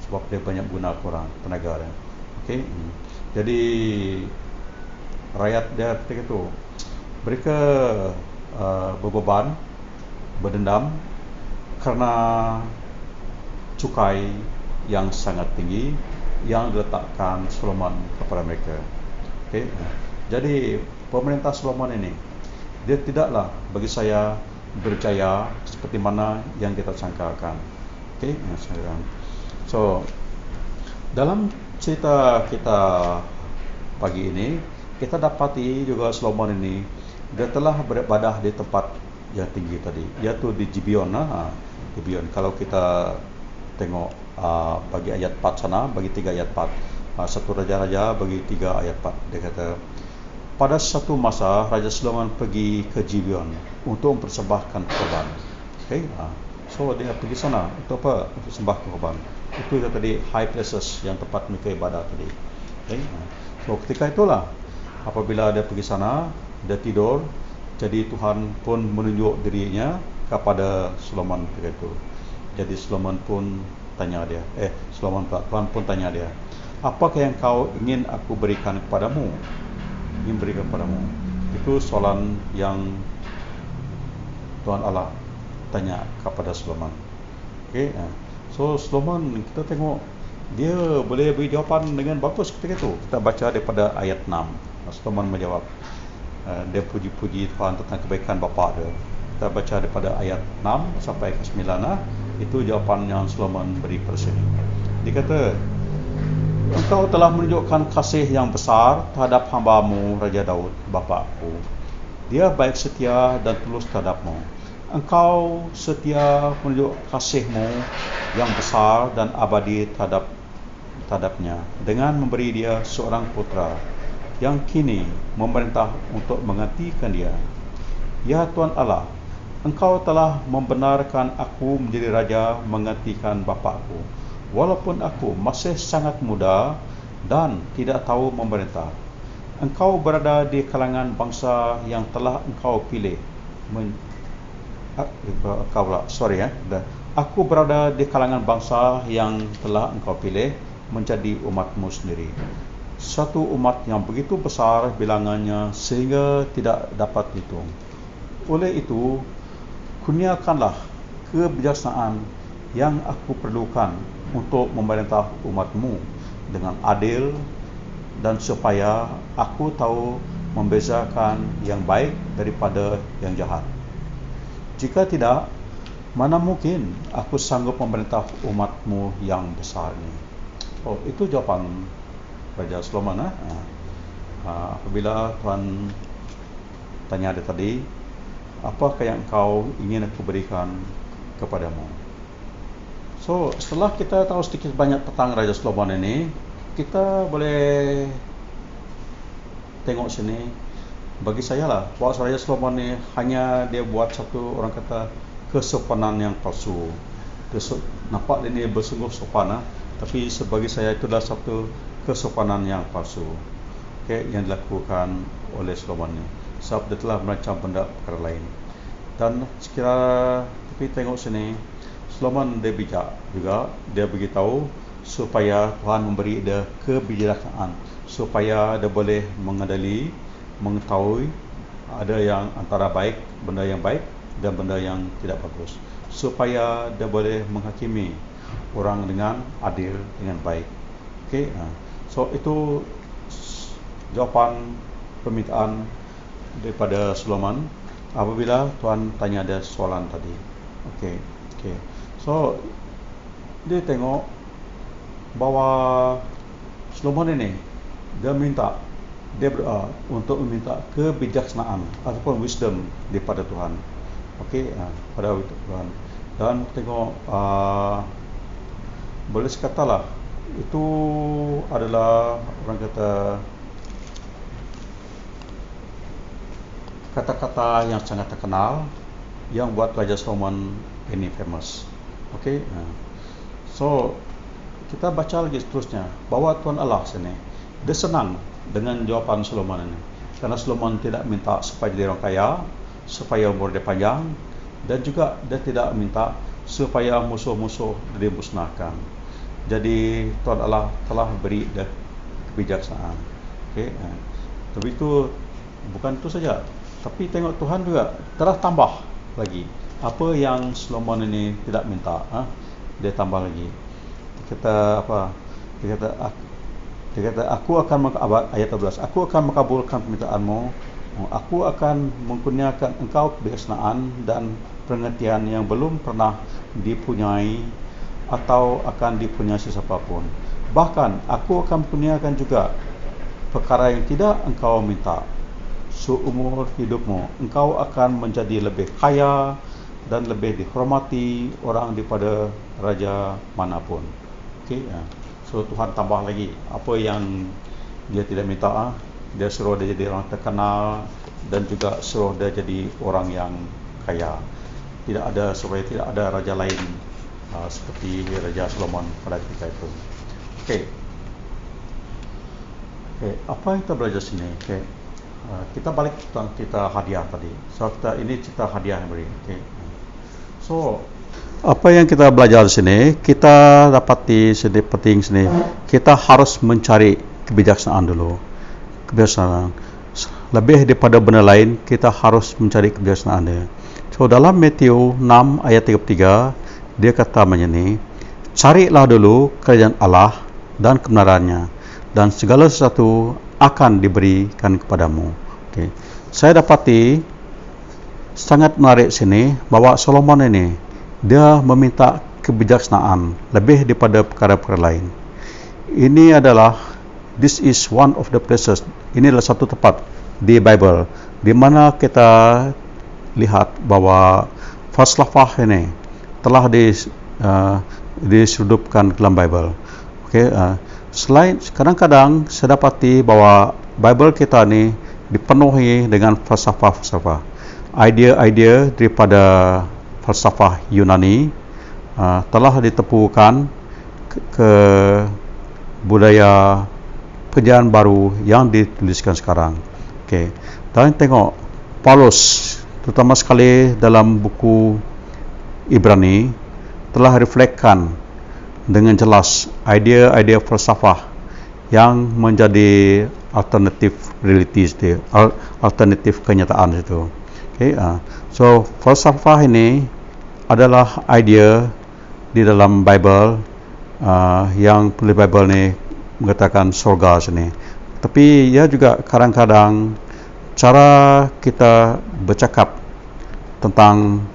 sebab dia banyak guna orang tenaga dia. Okay. Jadi rakyat dia ketika itu mereka berdendam kerana cukai yang sangat tinggi yang diletakkan Solomon kepada mereka. Okay. Jadi pemerintah Solomon ini dia tidaklah bagi saya berjaya seperti mana yang kita sangkakan. Okay. So dalam cerita kita pagi ini kita dapati juga Solomon ini dia telah beribadah di tempat yang tinggi tadi, iaitu di Gibeon. Gibeon. Kalau kita tengok bagi ayat 4 sana, bagi 3 ayat 4, satu raja-raja bagi 3 ayat 4, dia kata pada satu masa Raja Solomon pergi ke Gibeon untuk mempersembahkan korban. Okay? So dia pergi sana untuk apa? Untuk sembah korban. Itu tadi high places yang tempat mereka ibadah tadi. Okay? So ketika itulah apabila dia pergi sana, dia tidur, jadi Tuhan pun menunjuk dirinya kepada Solomon ketika itu. Jadi Solomon pun tanya dia, Tuhan pun tanya dia, apakah yang kau ingin aku berikan kepadamu? Ingin berikan kepadamu. Itu soalan yang Tuhan Allah tanya kepada Solomon. Okay? So Solomon, kita tengok dia boleh beri jawapan dengan bagus ketika itu. Kita baca daripada ayat 6. Solomon menjawab, dia puji-puji Tuhan tentang kebaikan bapa dia. Kita baca daripada ayat 6 sampai ke 9 itu jawapan yang Solomon beri pada sini. Dia kata, engkau telah menunjukkan kasih yang besar terhadap hamba-Mu Raja Daud bapa-Ku. Dia baik setia dan tulus terhadap-Mu. Engkau setia menunjuk kasih-Mu yang besar dan abadi terhadapnya dengan memberi dia seorang putra yang kini memerintah untuk menggantikan dia. Ya Tuhan Allah, Engkau telah membenarkan aku menjadi raja menggantikan bapa-Ku, walaupun aku masih sangat muda dan tidak tahu memerintah. Engkau berada di kalangan bangsa yang telah Engkau pilih. Aku berada di kalangan bangsa yang telah Engkau pilih menjadi umat-Mu sendiri. Satu umat yang begitu besar bilangannya sehingga tidak dapat dihitung. Oleh itu, kurniakanlah kebijaksanaan yang aku perlukan untuk memerintah umat-Mu dengan adil dan supaya aku tahu membezakan yang baik daripada yang jahat. Jika tidak, mana mungkin aku sanggup memerintah umat-Mu yang besar ini? Oh, itu jawapan Raja Solomon. Apabila Tuhan tanya dia tadi, apakah yang engkau ingin aku berikan kepadamu? So, setelah kita tahu sedikit banyak tentang Raja Solomon ini, kita boleh tengok sini. Bagi saya lah, bahwa Raja Solomon ini hanya dia buat satu, orang kata, kesopanan yang palsu. Nampak dia bersungguh sopan, tapi sebagai saya itu adalah satu kesopanan yang palsu, yang dilakukan oleh Solomon ini. Sebab dia telah merancang benda perkara lain. Dan tapi tengok sini, Solomon dia bijak juga. Dia beritahu supaya Tuhan memberi dia kebijaksanaan, supaya dia boleh mengenali, mengetahui ada yang antara baik, benda yang baik dan benda yang tidak bagus, supaya dia boleh menghakimi orang dengan adil, dengan baik. So itu jawapan permintaan daripada Solomon apabila Tuhan tanya dia soalan tadi. So dia tengok bahawa Solomon ini dia berdoa untuk meminta kebijaksanaan ataupun wisdom daripada Tuhan. Pada Tuhan. Dan tengok boleh sekatalah itu adalah, orang kata, kata-kata yang sangat terkenal yang buat Raja Solomon ini famous. So kita baca lagi seterusnya bahawa Tuhan Allah sini dia senang dengan jawapan Solomon ini, karena Solomon tidak minta supaya dia orang kaya, supaya umur dia panjang, dan juga dia tidak minta supaya musuh-musuh dimusnahkan. Jadi Tuhan Allah telah beri dia kebijaksanaan. Tapi itu bukan itu saja, tapi tengok Tuhan juga telah tambah lagi apa yang Solomon ini tidak minta. Dia tambah lagi. Dia kata aku akan ayat 12, aku akan mengabulkan permintaanmu, aku akan mengkurniakan engkau kebijaksanaan dan pengertian yang belum pernah dipunyai atau akan dipunyai sesiapa pun. Bahkan aku akan kurniakan juga perkara yang tidak engkau minta. Seumur hidupmu engkau akan menjadi lebih kaya dan lebih dihormati orang daripada raja manapun. So Tuhan tambah lagi apa yang dia tidak minta. Dia suruh dia jadi orang terkenal dan juga suruh dia jadi orang yang kaya. Supaya tidak ada raja lain seperti Raja Solomon pada ketika itu. Okay, apa yang kita belajar sini? Okay. Kita balik tentang cerita hadiah tadi. So ini cerita hadiah yang beri. Okay. So apa yang kita belajar di sini, kita dapati sini penting sini. Kita harus mencari kebijaksanaan dulu. Kebijaksanaan. Lebih daripada benda lain, kita harus mencari kebijaksanaan dia. So dalam Matius 6 ayat 33, dia kata macam ni, carilah dulu kerajaan Allah dan kebenarannya, dan segala sesuatu akan diberikan kepadamu. Okay. Saya dapati sangat menarik sini bahawa Solomon ini dia meminta kebijaksanaan lebih daripada perkara-perkara lain. Ini adalah, this is one of the places, ini adalah satu tempat di Bible di mana kita lihat bahawa falsafah ini telah diseludupkan dalam Bible. Okay, selain kadang-kadang saya dapati bahawa Bible kita ni dipenuhi dengan falsafah-falsafah, idea-idea daripada falsafah Yunani telah ditepukan ke budaya perjalanan baru yang dituliskan sekarang. Okay. Dan tengok Paulus terutama sekali dalam buku Ibrani telah reflekkan dengan jelas idea-idea falsafah yang menjadi alternatif realities dia, alternatif kenyataan itu. Okay, so falsafah ini adalah idea di dalam Bible yang penulis Bible ni mengatakan surga sini. Tapi ia juga kadang-kadang cara kita bercakap tentang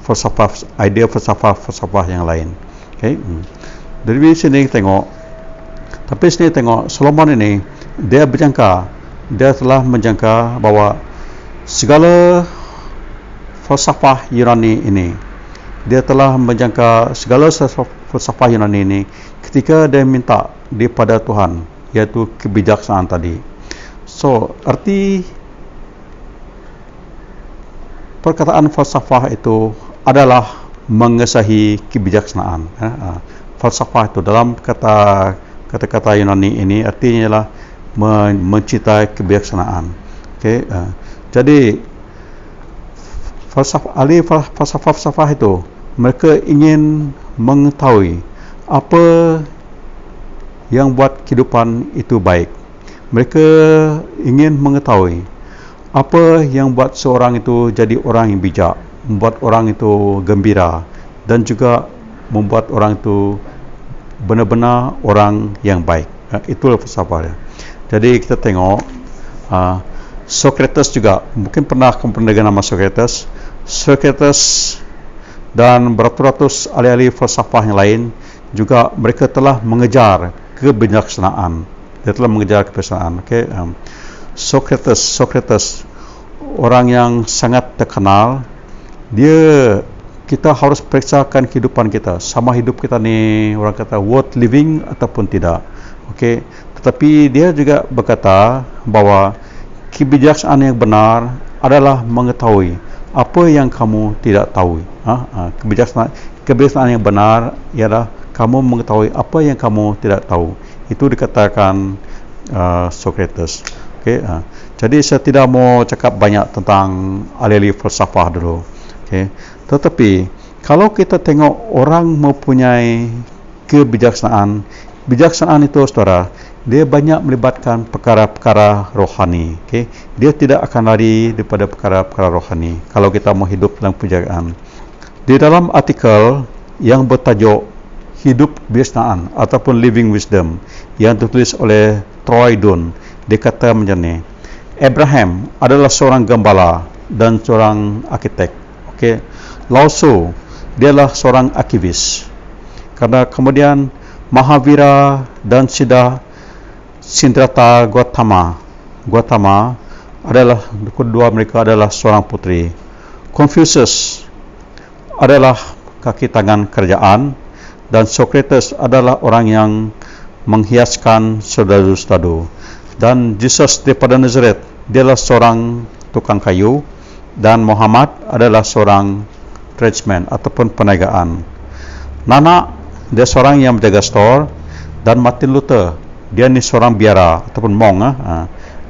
falsafah, idea falsafah yang lain. Okay. Dari sini tengok, tapi sini tengok Solomon ini dia telah menjangka bahawa segala falsafah Yunani ini, dia telah menjangka segala falsafah Yunani ini ketika dia minta daripada Tuhan, iaitu kebijaksanaan tadi. So, arti perkataan falsafah itu adalah mengesahi kebijaksanaan. Falsafah itu dalam kata-kata Yunani ini artinya adalah mencintai kebijaksanaan. Okay, jadi ahli falsafah itu mereka ingin mengetahui apa yang buat kehidupan itu baik. Mereka ingin mengetahui apa yang buat seorang itu jadi orang yang bijak, membuat orang itu gembira, dan juga membuat orang itu benar-benar orang yang baik. Itulah falsafah. Jadi kita tengok Socrates juga, mungkin pernah kamu dengar nama Socrates dan beratus-ratus ahli-ahli falsafah yang lain juga, mereka telah mengejar kebijaksanaan. Dia telah mengejar kebijaksanaan. Okay. Socrates orang yang sangat terkenal. Kita harus periksakan kehidupan kita, sama hidup kita ni orang kata worth living ataupun tidak. Okay. Tetapi dia juga berkata bahawa kebijaksanaan yang benar adalah mengetahui apa yang kamu tidak tahu. Kebijaksanaan yang benar ialah kamu mengetahui apa yang kamu tidak tahu. Itu dikatakan Socrates. Okay. Jadi saya tidak mau cakap banyak tentang ahli-ahli falsafah dulu. Okay. Tetapi kalau kita tengok orang mempunyai kebijaksanaan, bijaksanaan itu saudara, dia banyak melibatkan perkara-perkara rohani. Okay. Dia tidak akan lari daripada perkara-perkara rohani kalau kita mau hidup dalam kebijaksanaan. Di dalam artikel yang bertajuk Hidup Kebijaksanaan ataupun Living Wisdom yang ditulis oleh Troy Dunn, dia kata macam ni, Abraham adalah seorang gembala dan seorang arkitek. Okay. Lao Tzu, dia adalah seorang aktivis. Karena kemudian Mahavira dan Siddhartha Gautama adalah, kedua mereka adalah seorang putri. Confucius adalah kaki tangan kerajaan, dan Socrates adalah orang yang menghiaskan serdadu-serdadu. Dan Jesus daripada Nazareth, dia adalah seorang tukang kayu, dan Muhammad adalah seorang tradesman ataupun perniagaan. Nanak, dia seorang yang menjaga store, dan Martin Luther dia ni seorang biara ataupun monk.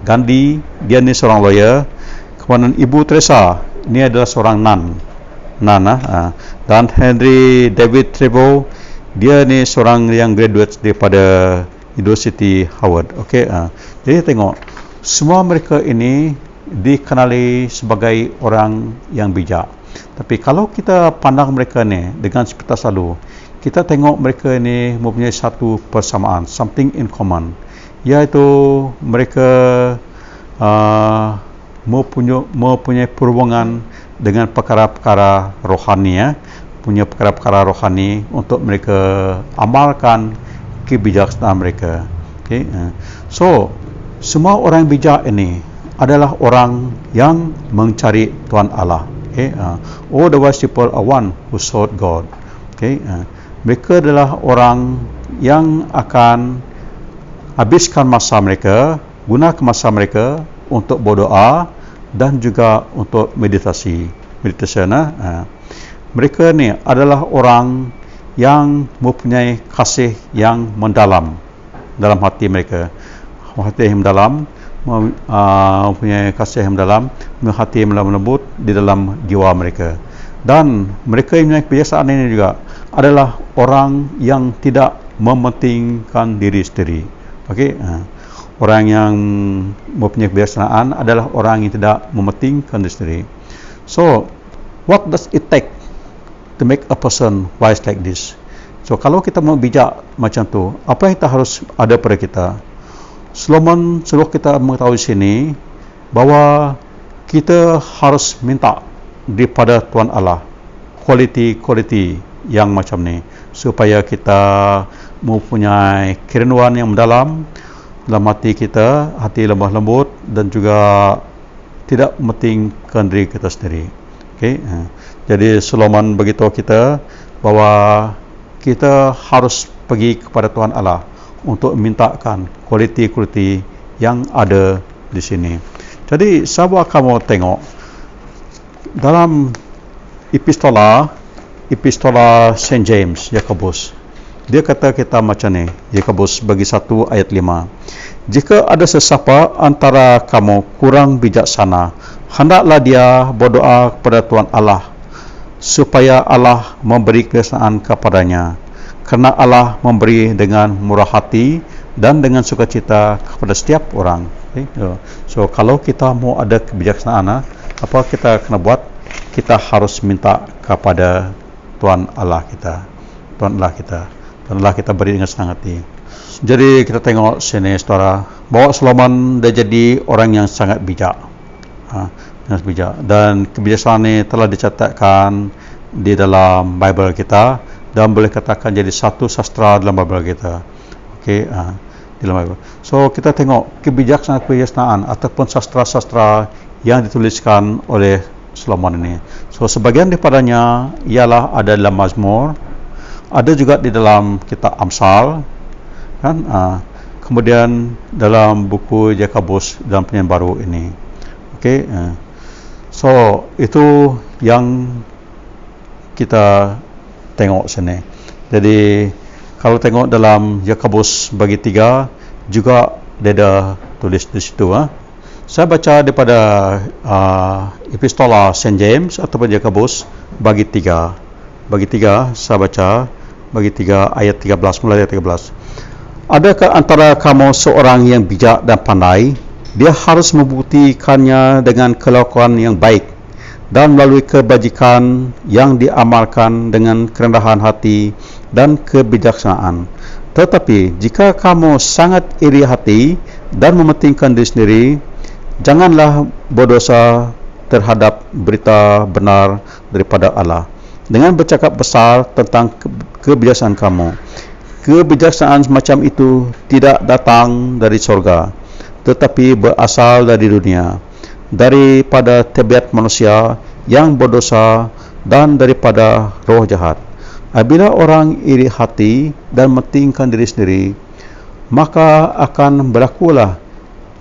Gandhi, dia ni seorang lawyer. Kemudian Ibu Teresa, ini adalah seorang nun. Dan Henry David Thoreau, dia ni seorang yang graduate daripada University Howard. Okey, jadi tengok, semua mereka ini dikenali sebagai orang yang bijak. Tapi kalau kita pandang mereka ni dengan seperti selalu, kita tengok mereka ini mempunyai satu persamaan, something in common, iaitu mereka mempunyai perhubungan dengan perkara-perkara rohani, punya perkara-perkara rohani untuk mereka amalkan kebijaksanaan mereka. Okay? So, semua orang bijak ini adalah orang yang mencari Tuhan Allah. Okay? All the wise people are one who sought God. Okay? Mereka adalah orang yang akan habiskan masa mereka, gunakan masa mereka untuk berdoa dan juga untuk meditasi. Mereka ni adalah orang yang mempunyai kasih yang mendalam dalam hati mereka. Hati yang mendalam, mempunyai kasih yang mendalam, hati yang lembut di dalam jiwa mereka. Dan mereka yang mempunyai kebiasaan ini juga adalah orang yang tidak mementingkan diri sendiri. Okey, orang yang mempunyai kebiasaan adalah orang yang tidak mementingkan diri sendiri. So, what does it take to make a person wise like this? So, kalau kita mau bijak macam tu, apa yang kita harus ada pada kita? Solomon suruh kita mengetahui sini bahawa kita harus minta daripada Tuhan Allah kualiti yang macam ni, supaya kita mempunyai kerinduan yang mendalam dalam hati kita, hati lemah lembut, dan juga tidak mementingkan diri kita sendiri. Okay? Jadi Solomon beritahu kita bahawa kita harus pergi kepada Tuhan Allah untuk mintakan kualiti-kualiti yang ada di sini. Jadi sahabat kamu tengok dalam epistola Saint James, Yakobus, dia kata kita macam ni, Yakobus bagi 1 ayat 5. Jika ada sesiapa antara kamu kurang bijaksana, hendaklah dia berdoa kepada Tuhan Allah, supaya Allah memberi kebijaksanaan kepadanya. Kerana Allah memberi dengan murah hati dan dengan sukacita kepada setiap orang. Okay? So, kalau kita mau ada kebijaksanaan, apa kita kena buat? Kita harus minta kepada Tuhan Allah kita. Tuhan Allah kita beri dengan senang hati. Jadi kita tengok sini saudara, bahawa Solomon dia jadi orang yang sangat bijak. Sangat bijak, dan kebijaksanaan ini telah dicatatkan di dalam Bible kita dan boleh katakan jadi satu sastra dalam Bible kita. Okey, di dalam Bible. So kita tengok kebijaksanaan ataupun sastra-sastra yang dituliskan oleh Solomon ini. So sebagian daripadanya ialah ada dalam Mazmur, ada juga di dalam kitab Amsal, kan? Kemudian dalam buku Yakobus dalam Penyanyian Baru ini. Okey, so itu yang kita tengok sini. Jadi kalau tengok dalam Yakobus bagi 3 juga dia ada tulis di situ. Saya baca daripada epistola Saint James ataupun Yakobus bagi 3. Bagi 3 saya baca bagi 3 ayat 13, mulai ayat 13. Adakah antara kamu seorang yang bijak dan pandai? Dia harus membuktikannya dengan kelakuan yang baik dan melalui kebajikan yang diamalkan dengan kerendahan hati dan kebijaksanaan. Tetapi jika kamu sangat iri hati dan mementingkan diri sendiri, janganlah berdosa terhadap berita benar daripada Allah dengan bercakap besar tentang kebijaksanaan kamu. Kebijaksanaan semacam itu tidak datang dari sorga, tetapi berasal dari dunia, daripada tabiat manusia yang berdosa dan daripada roh jahat. Apabila orang iri hati dan mementingkan diri sendiri, maka akan berlakulah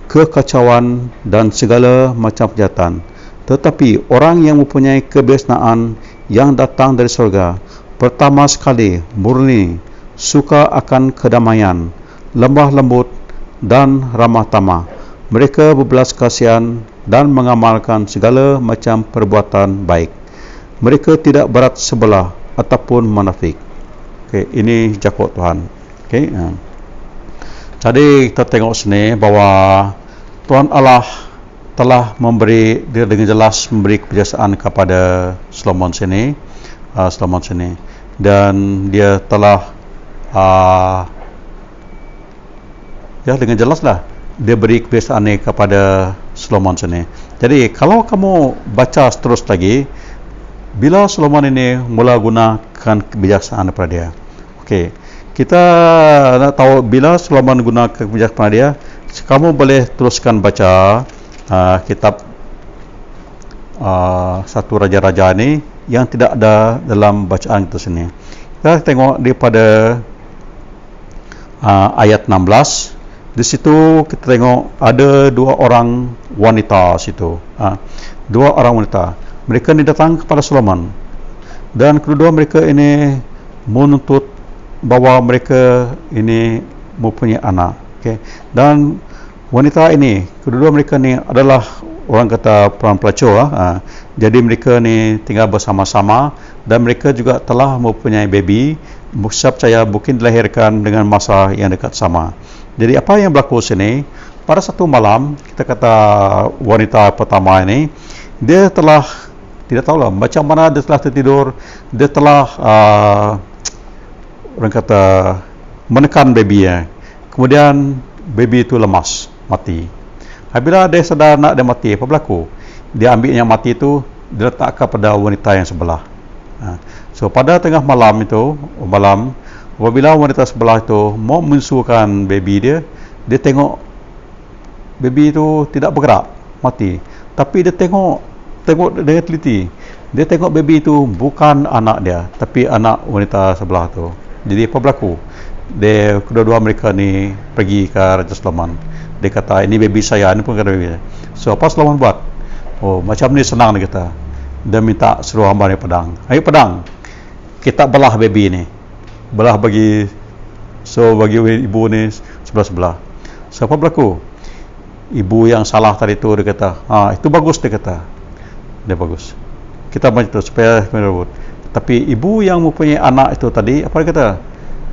kekacauan dan segala macam kejahatan. Tetapi orang yang mempunyai kebijaksanaan yang datang dari surga, pertama sekali murni, suka akan kedamaian, lemah lembut dan ramah tamah. Mereka berbelas kasihan dan mengamalkan segala macam perbuatan baik. Mereka tidak berat sebelah ataupun munafik. Okey, ini jakut Tuhan. Okey. Jadi kita tengok sini bahawa Tuhan Allah telah memberi, dia dengan jelas memberi kebijaksanaan kepada Solomon sini, dan dia telah ya dengan jelaslah dia beri kebijaksanaan ini kepada Solomon sini. Jadi kalau kamu baca terus lagi, bila Solomon ini mula gunakan kebijaksanaan daripada dia. Okey, kita nak tahu bila Solomon gunakan kebijaksanaan dia. Kamu boleh teruskan baca kitab satu raja-raja ini yang tidak ada dalam bacaan kita sini. Kita tengok daripada ayat 16. Di situ kita tengok ada dua orang wanita situ. Dua orang wanita. Mereka ni datang kepada Solomon, dan kedua mereka ini menuntut bahawa mereka ini mempunyai anak. Okay. Dan wanita ini, kedua mereka ni adalah orang kata perempuan pelacur. Jadi mereka ni tinggal bersama-sama, dan mereka juga telah mempunyai baby. Saya percaya mungkin dilahirkan dengan masa yang dekat sama. Jadi apa yang berlaku sini, pada satu malam, kita kata wanita pertama ini, dia telah, tidak tahulah macam mana dia telah tertidur, dia telah orang kata menekan baby-nya. Kemudian baby itu lemas, mati. Apabila dia sedar nak dia mati, apa berlaku? Dia ambil yang mati itu, dia letakkan pada wanita yang sebelah. So pada tengah malam itu, apabila wanita sebelah itu mau mensusukan baby dia, dia tengok baby itu tidak bergerak, mati. Tapi dia tengok dengan teliti. Dia tengok baby itu bukan anak dia, tapi anak wanita sebelah tu. Jadi apa berlaku? Dia kedua-dua mereka ni pergi ke Raja Solomon. Dia kata, ini baby saya, ini pun kata baby saya. So apa Solomon buat? Oh, macam ni senang dia kata. Dia minta suruh hamba ni pedang. Ayo pedang, kita belah baby ni. Belah bagi ibu ni sebelah-sebelah. So apa berlaku? Ibu yang salah tadi tu dia kata, itu bagus, dia kata. Dia bagus. Kita baca tu supaya merebut. Tapi ibu yang mempunyai anak itu tadi, apa dia kata?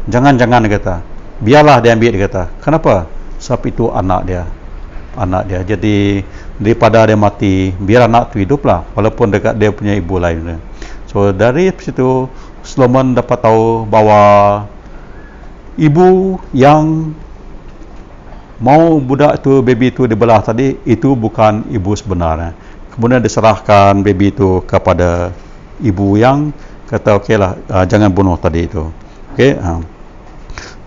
Jangan-jangan dia kata. Biarlah dia ambil, dia kata. Kenapa? Sebab itu anak dia. Jadi daripada dia mati, biar anak tu hiduplah, walaupun dekat dia punya ibu lain. So dari situ Solomon dapat tahu bahawa ibu yang mau budak itu, baby itu dibelah tadi, itu bukan ibu sebenarnya. Kemudian diserahkan baby itu kepada ibu yang kata okeylah, jangan bunuh tadi itu. Okey.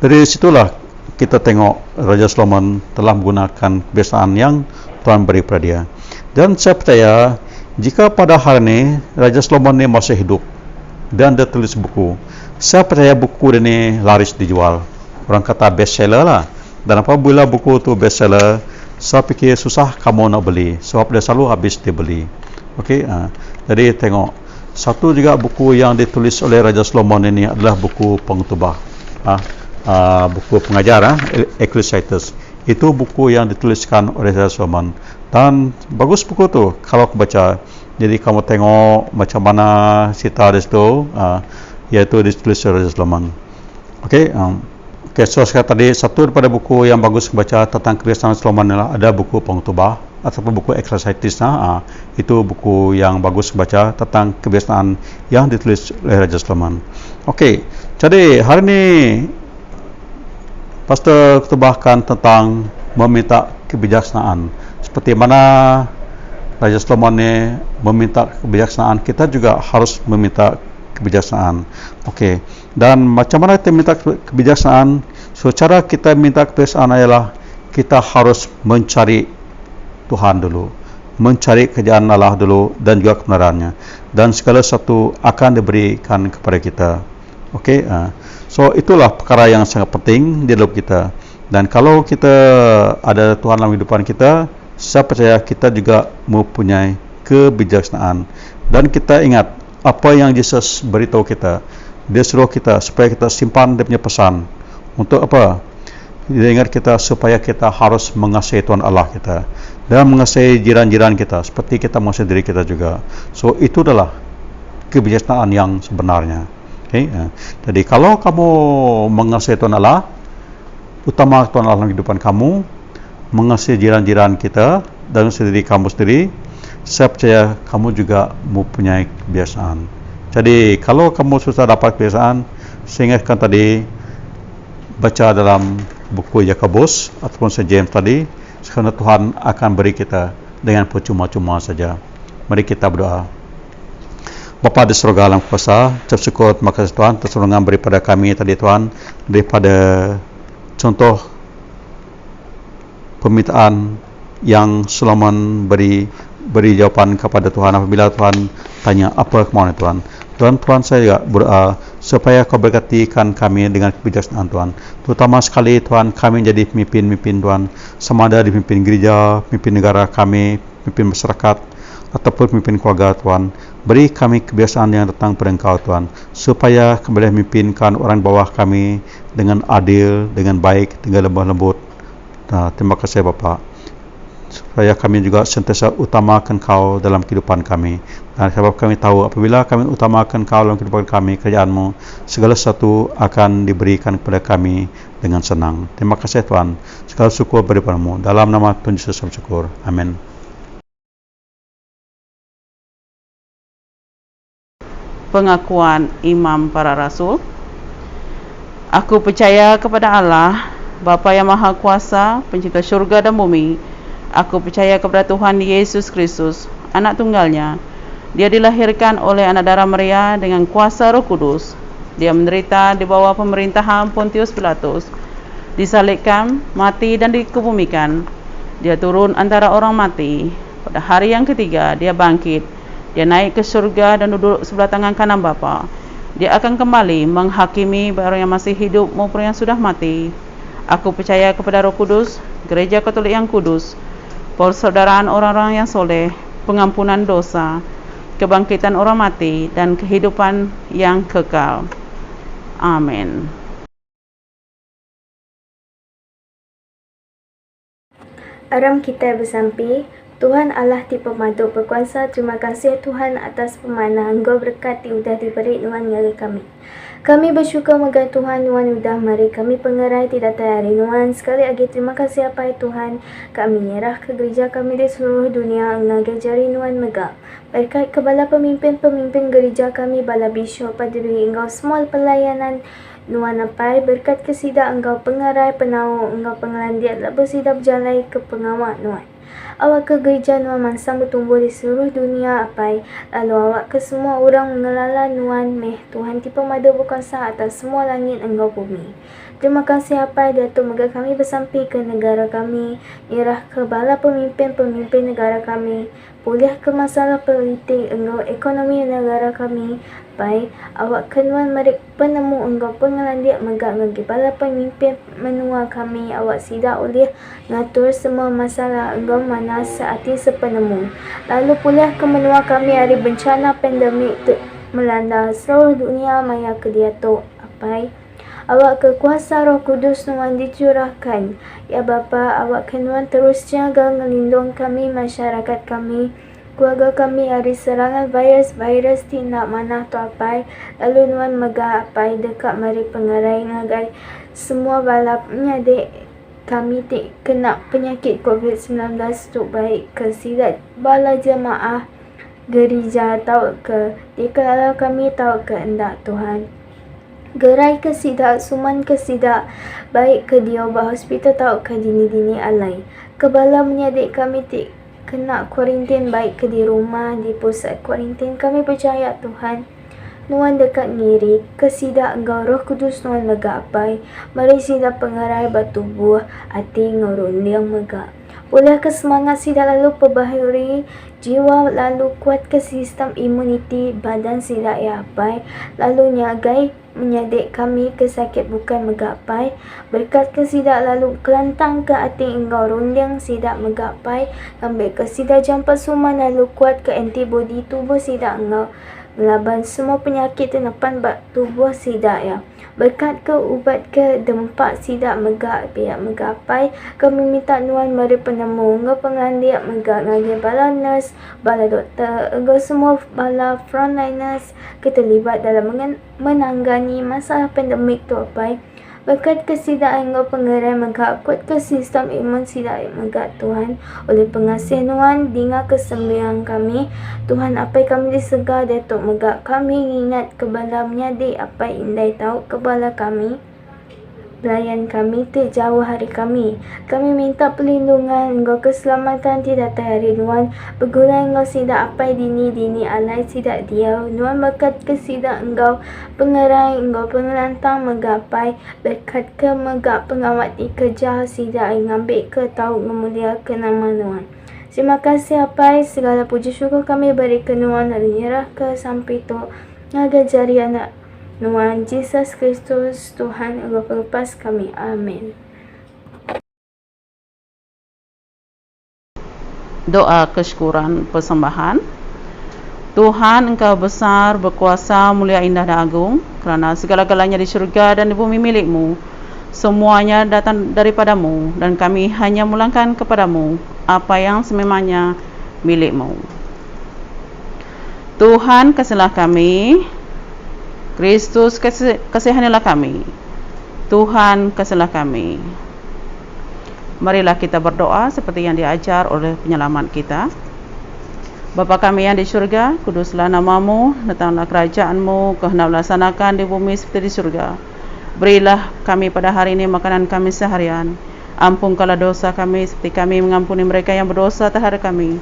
Dari situlah kita tengok Raja Solomon telah menggunakan kebiasaan yang Tuhan beri kepada dia. Dan saya percaya jika pada hari ini Raja Solomon ini masih hidup dan dia tulis buku, saya percaya buku ini laris dijual. Orang kata bestseller lah. Dan apabila buku itu bestseller, saya fikir susah kamu nak beli, sebab dia selalu habis dibeli. Okey. Jadi tengok, satu juga buku yang ditulis oleh Raja Solomon ini adalah buku pengkhotbah. Buku pengajar, Ecclesiastes. Itu buku yang dituliskan oleh Raja Solomon, dan bagus buku tu kalau aku baca. Jadi kamu tengok macam mana cerita di situ, iaitu ditulis oleh Raja Solomon. Okey. So sekarang tadi satu daripada buku yang bagus baca tentang kebiasaan Solomon adalah ada buku pengkhotbah ataupun buku Ecclesiastes. Itu buku yang bagus baca tentang kebiasaan yang ditulis oleh Raja Solomon. Okey. Jadi hari ini Pastor khotbahkan tentang meminta kebijaksanaan. Seperti mana Raja Solomon ini meminta kebijaksanaan, kita juga harus meminta kebijaksanaan. Okey. Dan macam mana kita minta kebijaksanaan? So cara kita minta kebijaksanaan adalah kita harus mencari Tuhan dulu, mencari kerajaan Allah dulu dan juga kebenarannya, dan segala sesuatu akan diberikan kepada kita. Okey. So itulah perkara yang sangat penting di dalam kita. Dan kalau kita ada Tuhan dalam kehidupan kita, saya percaya kita juga mempunyai kebijaksanaan. Dan kita ingat apa yang Yesus beritahu kita. Dia suruh kita supaya kita simpan dia punya pesan. Untuk apa? ingat kita supaya kita harus mengasihi Tuhan Allah kita dan mengasihi jiran-jiran kita seperti kita mengasihi diri kita juga. So itu adalah kebijaksanaan yang sebenarnya. Okay? Jadi kalau kamu mengasihi Tuhan Allah, utama Tuhan Allah dalam kehidupan kamu, mengasihi jiran-jiran kita dan diri kamu sendiri, saya percaya kamu juga mempunyai kebiasaan. Jadi kalau kamu susah dapat kebiasaan, saya ingatkan tadi baca dalam buku Yakobus ataupun James tadi, sekarang Tuhan akan beri kita dengan percuma-cuma saja. Mari kita berdoa. Bapa di surga alam kuasa, ucap syukur, terima kasih Tuhan atas pertolongan daripada kami tadi Tuhan, daripada contoh permintaan yang Solomon beri jawapan kepada Tuhan apabila Tuhan tanya apa kemauan Tuhan. Tuhan saya juga berdoa supaya kau berkatikan kami dengan kebijaksanaan Tuhan. Terutama sekali Tuhan, kami jadi pemimpin Tuhan, sama ada di pemimpin gereja, pemimpin negara kami, pemimpin masyarakat, ataupun pemimpin keluarga Tuhan. Beri kami kebiasaan yang datang pada Engkau Tuhan, supaya kami boleh memimpinkan orang bawah kami dengan adil, dengan baik, dengan lemah lembut. Terima kasih Bapa, supaya kami juga sentiasa utamakan Kau dalam kehidupan kami. Dan sebab kami tahu apabila kami utamakan Kau dalam kehidupan kami, kerajaan-Mu, segala sesuatu akan diberikan kepada kami dengan senang. Terima kasih Tuhan, segala syukur daripada-Mu. Dalam nama Tuhan Yesus kami syukur. Amin. Pengakuan Imam para Rasul. Aku percaya kepada Allah, Bapa yang Maha Kuasa, pencipta syurga dan bumi. Aku percaya kepada Tuhan Yesus Kristus, anak tunggalnya. Dia dilahirkan oleh anak darah Maria dengan kuasa Roh Kudus. Dia menderita di bawah pemerintahan Pontius Pilatus, disalibkan, mati dan dikebumikan. Dia turun antara orang mati. Pada hari yang ketiga dia bangkit. Dia naik ke surga dan duduk sebelah tangan kanan Bapa. Dia akan kembali menghakimi baik orang yang masih hidup maupun yang sudah mati. Aku percaya kepada Roh Kudus, Gereja Katolik yang kudus, persaudaraan orang-orang yang soleh, pengampunan dosa, kebangkitan orang mati, dan kehidupan yang kekal. Amin. Aram kita bersampi. Tuhan Allah ti pemadu berkuasa, terima kasih Tuhan atas pemana Engkau berkati udah diberi Tuhan nyari kami. Kami bersyukur mega Tuhan udah mari kami pengerai tidak tayari Tuhan. Sekali lagi terima kasih apa Tuhan. Kami nyerah ke gereja kami di seluruh dunia ngajari Tuhan mega. Berkat kebala pemimpin gereja kami, bala bishop pada diri Engkau semua pelayanan Tuhan apai berkat kesida Engkau pengerai penau Engkau pengelandiat lah bersida berjalai ke pengawal Tuhan. Awak ke gereja Nuan mansang bertumbuh di seluruh dunia apai. Lalu awak ke semua orang mengelala Nuan meh Tuhan tipe mada berkuasa atas semua langit Engkau bumi. Terima kasih apai Datuk mega kami bersampai ke negara kami. Nyerah ke bala pemimpin negara kami. Pulih ke masalah politik Engkau ekonomi negara kami. Apai awak kenuan mereka penemu Engkau pengelandiak mega ngagi bala pemimpin menua kami. Awak sidak oleh ngatur semua masalah Engkau mana saati sepenemu. Lalu pulih ke menua kami hari bencana pandemik melanda seluruh dunia maya ke Datuk apai. Awak kekuasa Roh Kudus Tuhan dicurahkan. Ya Bapa, awak kenuan terus jaga ngelindung kami, masyarakat kami, keluarga kami dari serangan virus tindak mana tu apai. Lalu Tuhan mega apai dekat mari pengerai ngagai semua balapnya dek kami kena penyakit COVID-19 tu baik ke silat bala jemaah gereja tahu ke dikala kami tahu ke endak Tuhan. Gerai ke sidak, suman ke sidak, baik ke dia ubah hospital tahu ke dini-dini alai. Kebala menyadik kami kena kuarantin baik ke di rumah, di pusat kuarantin. Kami percaya Tuhan, Nuan dekat ngiri, ke sidak Engkau Roh Kudus Nuan mega apai. Mari sidak pengarai batu buah, hati ngorundiang mega. Boleh ke semangat sidak lalu perbaharui jiwa, lalu kuat ke sistem imuniti badan sidak ya apai. Lalu nyagai menyadik kami ke sakit bukan megapai. Berkat ke sidak lalu kelantang ke hati Engkau rundiang sidak megapai. Ambil ke sidak jampat suman lalu kuat ke antibody tubuh sidak Engkau melaban semua penyakit tenapan tubuh sidak ya. Berkat ke ubat ke dempak sidak megak biak megapai. Kami minta nuan mari penemu ngau pengandiak megak ngagi bala nurse, bala doktor, engkau semua bala frontliners keterlibat dalam menanggani masalah pandemik tu apai. Berkat kesidaan engkau pengerai megak kuat ke sistem imun sidak megak Tuhan. Oleh pengasih nuan dengar kesembahyang kami Tuhan, apa kami disegar datuk megak kami ingat kebala menyadi apa indai tahu kebala kami pelayan kami terjauh hari kami. Kami minta perlindungan engkau keselamatan tidak hari nuan. Berguna engkau sidak apa dini alai sidak dia nuan. Berkat kesidak engkau pengerai engkau pengelantang megapai. Berkat ke megak pengawat di kerja sidak ngambil ke tahu memulia ke nama nuan. Terima kasih apa segala puji syukur kami beri ke nuan dan nyerah ke sampai tu ngaga jari anak Nuan Yesus Kristus Tuhan engkau pelepas kami. Amin. Doa kesyukuran persembahan. Tuhan, Engkau besar, berkuasa, mulia, indah dan agung, kerana segala-galanya di syurga dan di bumi milik-Mu. Semuanya datang daripadamu dan kami hanya mulangkan kepadamu apa yang sememangnya milik-Mu. Tuhan, kasihilah kami. Kristus, kasihanilah kami. Tuhan, kasihilah kami. Marilah kita berdoa seperti yang diajar oleh penyelamat kita. Bapa kami yang di syurga, kuduslah namamu, datanglah kerajaan-Mu, kehendakmu laksanakan di bumi seperti di syurga. Berilah kami pada hari ini makanan kami seharian. Ampunkanlah dosa kami seperti kami mengampuni mereka yang berdosa terhadap kami.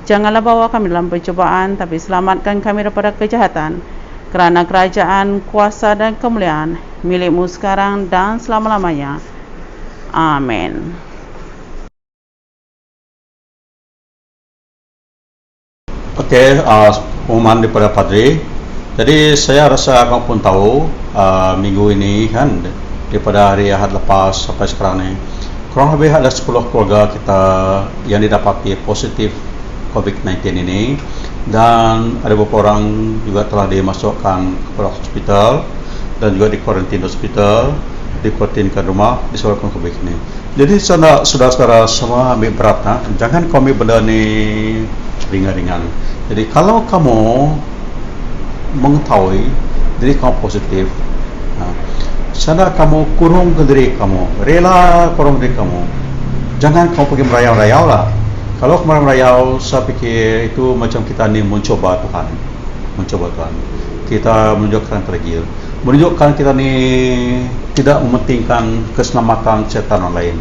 Janganlah bawa kami dalam pencobaan, tapi selamatkan kami daripada kejahatan. Kerana kerajaan, kuasa dan kemuliaan milik-Mu sekarang dan selama-lamanya. Amin. Okey, pengumuman daripada Padri. Jadi saya rasa kamu pun tahu minggu ini kan, daripada hari Ahad lepas sampai sekarang ni, kurang lebih ada 10 keluarga kita yang didapati positif COVID-19 ini, dan ada beberapa orang juga telah dimasukkan ke hospital dan juga di kuarantin hospital, di kuarantinkan rumah disebabkan COVID ini. Jadi saudara-saudara semua ambil berat, jangan kau ambil benda ni ringan-ringan. Jadi kalau kamu mengetahui diri kamu positif, sana kamu kurung ke diri kamu, rela kurung diri kamu. Jangan kamu pergi merayau-rayau lah. Kalau kemarin merayau, saya pikir itu macam kita ni mencoba Tuhan. Kita menunjukkan tergil, menunjukkan kita ni tidak mementingkan keselamatan setan orang lain.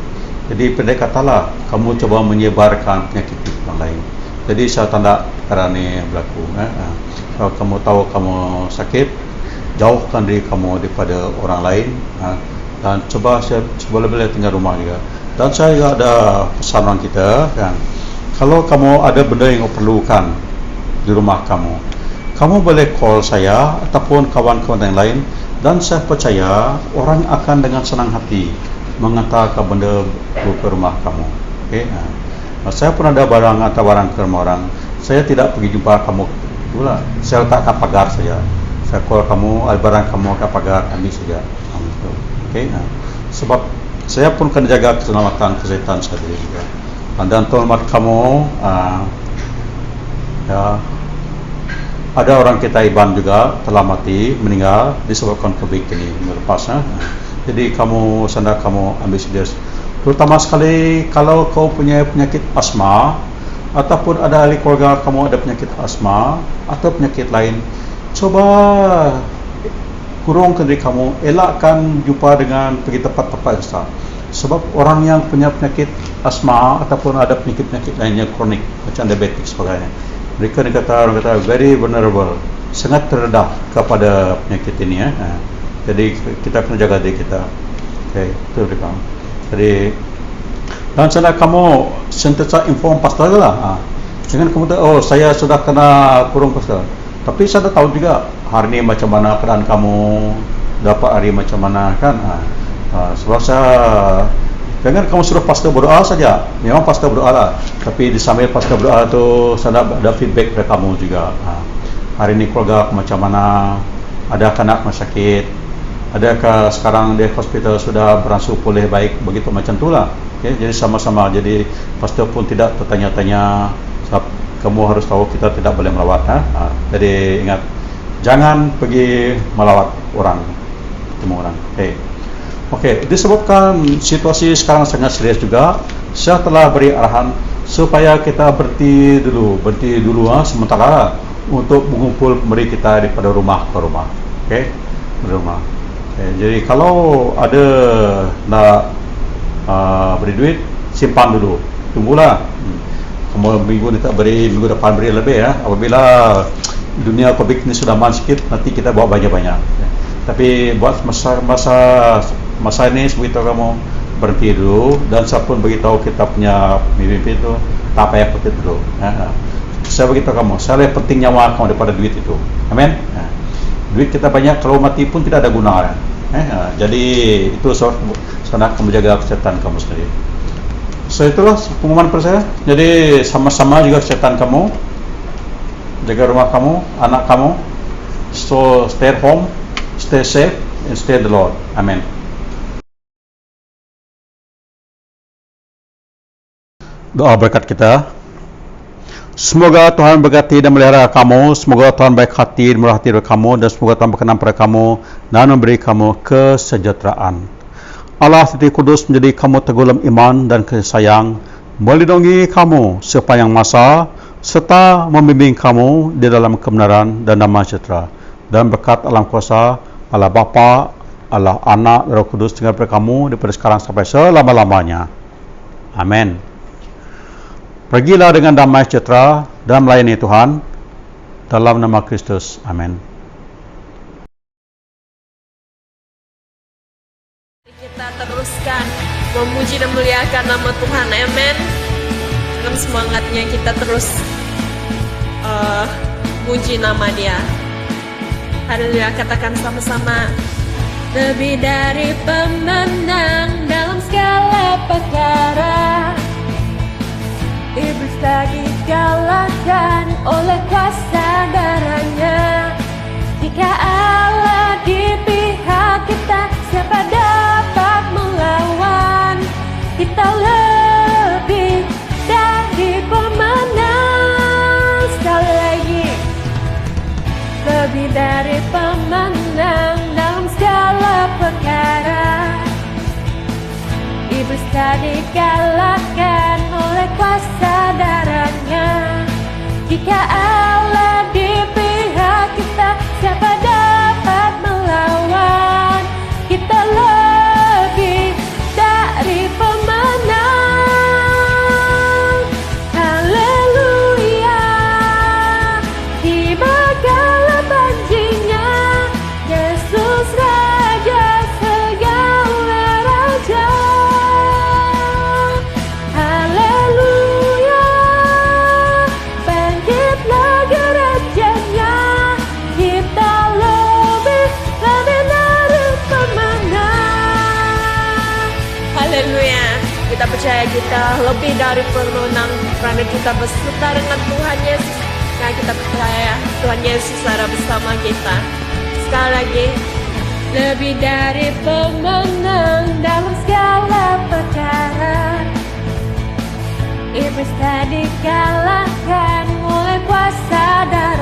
Jadi pendek katalah, kamu coba menyebarkan penyakit orang lain. Jadi saya tanda perkara ni berlaku. Kalau kamu tahu kamu sakit, jauhkan diri kamu daripada orang lain, dan coba boleh-boleh tinggal rumah juga. Dan saya juga ada pesanan kita kan. Kalau kamu ada benda yang perlukan di rumah kamu, kamu boleh call saya ataupun kawan-kawan yang lain, dan saya percaya orang akan dengan senang hati mengantarkan benda ke rumah kamu. Okay? Saya pun ada hantar barang ke rumah orang. Saya tidak pergi jumpa kamu pula. Saya letakkan pagar saja. Saya call kamu, barang kamu ke pagar, ambil saja. Okay? Sebab saya pun akan jaga keselamatan kesehatan saya juga. Dan hormat kamu, ya, ada orang kita Iban juga telah mati, meninggal disebabkan COVID ini melepasnya. Jadi kamu sanda kamu ambil serius. Terutama sekali kalau kau punya penyakit asma, ataupun ada ahli keluarga kamu ada penyakit asma atau penyakit lain, coba kurung ke diri kamu, elakkan jumpa dengan pergi tempat-tempat besar. Sebab orang yang punya penyakit asma ataupun ada penyakit-penyakit lainnya kronik macam diabetes sebagainya, mereka orang kata very vulnerable, sangat terdedah kepada penyakit ini ya. Jadi kita kena jaga diri kita. Okey, itu mereka. Jadi dan sana kamu sentiasa inform pastor lah. Jangan kamu tahu, saya sudah kena kurung pastor. Tapi saya tahu juga hari ini macam mana keadaan kamu, dapat hari macam mana kan. Sebab saya, jangan kamu suruh pastor berdoa saja. Memang pastor berdoa lah, tapi di sambil pastor berdoa tu saya ada feedback dari kamu juga. Hari ini keluarga macam mana, ada anak sakit, Adakah sekarang di hospital sudah berangsur pulih baik? Begitu macam itulah. Okay? Jadi sama-sama. Jadi pastor pun tidak tertanya-tanya. Kamu harus tahu kita tidak boleh melawat. Jadi ingat, jangan pergi melawat orang, ketemu orang. Okey, disebabkan situasi sekarang sangat serius juga, saya telah beri arahan supaya kita berhenti dulu sementara untuk mengumpul pemberi kita daripada rumah ke rumah. Okey, rumah. Jadi kalau ada nak beri duit, simpan dulu, tunggulah. Kamu minggu ni tak beri, minggu depan beri lebih ya. Apabila dunia COVID ni sudah aman sikit, nanti kita bawa banyak-banyak. Tapi buat masa ini beritahu kamu berhenti dulu, dan saya pun beritahu kita punya pemimpin itu tak payah petit dulu. Saya beritahu kamu, saya lebih penting nyawa kamu daripada duit itu. Amin. Duit kita banyak, kalau mati pun tidak ada guna. Jadi itu saya nak menjaga kesehatan kamu sendiri. So itulah pengumuman per saya. Jadi sama-sama juga kesehatan kamu, jaga rumah kamu, anak kamu. So stay at home, stay safe, and stay the Lord. Amen. Doa berkat kita. Semoga Tuhan berkati dan melihara kamu. Semoga Tuhan baik hati dan murah hati kepada kamu, dan semoga Tuhan berkenan pada kamu dan memberi kamu kesejahteraan. Allah Titi Kudus menjadi kamu teguh iman dan kasih sayang, melindungi kamu sepanjang masa, serta membimbing kamu di dalam kebenaran dan damai sejahtera. Dan berkat alam kuasa Allah Bapa, Allah Anak, Roh Kudus tinggal pada kamu daripada sekarang sampai selama-lamanya. Amin. Pergilah dengan damai sejahtera dan melayani Tuhan dalam nama Kristus. Amin. Kita teruskan memuji dan memuliakan nama Tuhan. Amin. Dalam semangatnya kita terus muji nama Dia. Haleluya, katakan sama-sama. Lebih dari pemenang dalam segala perkara, iblis tak dikalahkan oleh kuasa darahnya. Jika Allah di pihak kita, siapa dapat melawan? Kita lebih dari pemenang. Sekali lagi, lebih dari pemenang dalam segala perkara, iblis tak dikalahkan oleh kuasa darahnya. Jika Allah di pihak kita, siapa dapat melawan? Kita lebih dari pemenang. Haleluya, tiba kala janjinya, Yesus Raja segala raja. Haleluya, bangkitlah gerejanya, kita lebih dari pemenang. Haleluya, kita percaya kita lebih dari pemenang karena kita beserta dengan Tuhan Yesus. Nah, kita percaya Tuhan Yesus ada bersama kita. Sekali lagi, lebih dari pemenang dalam segala perkara, iblis tak dikalahkan oleh kuasa darah.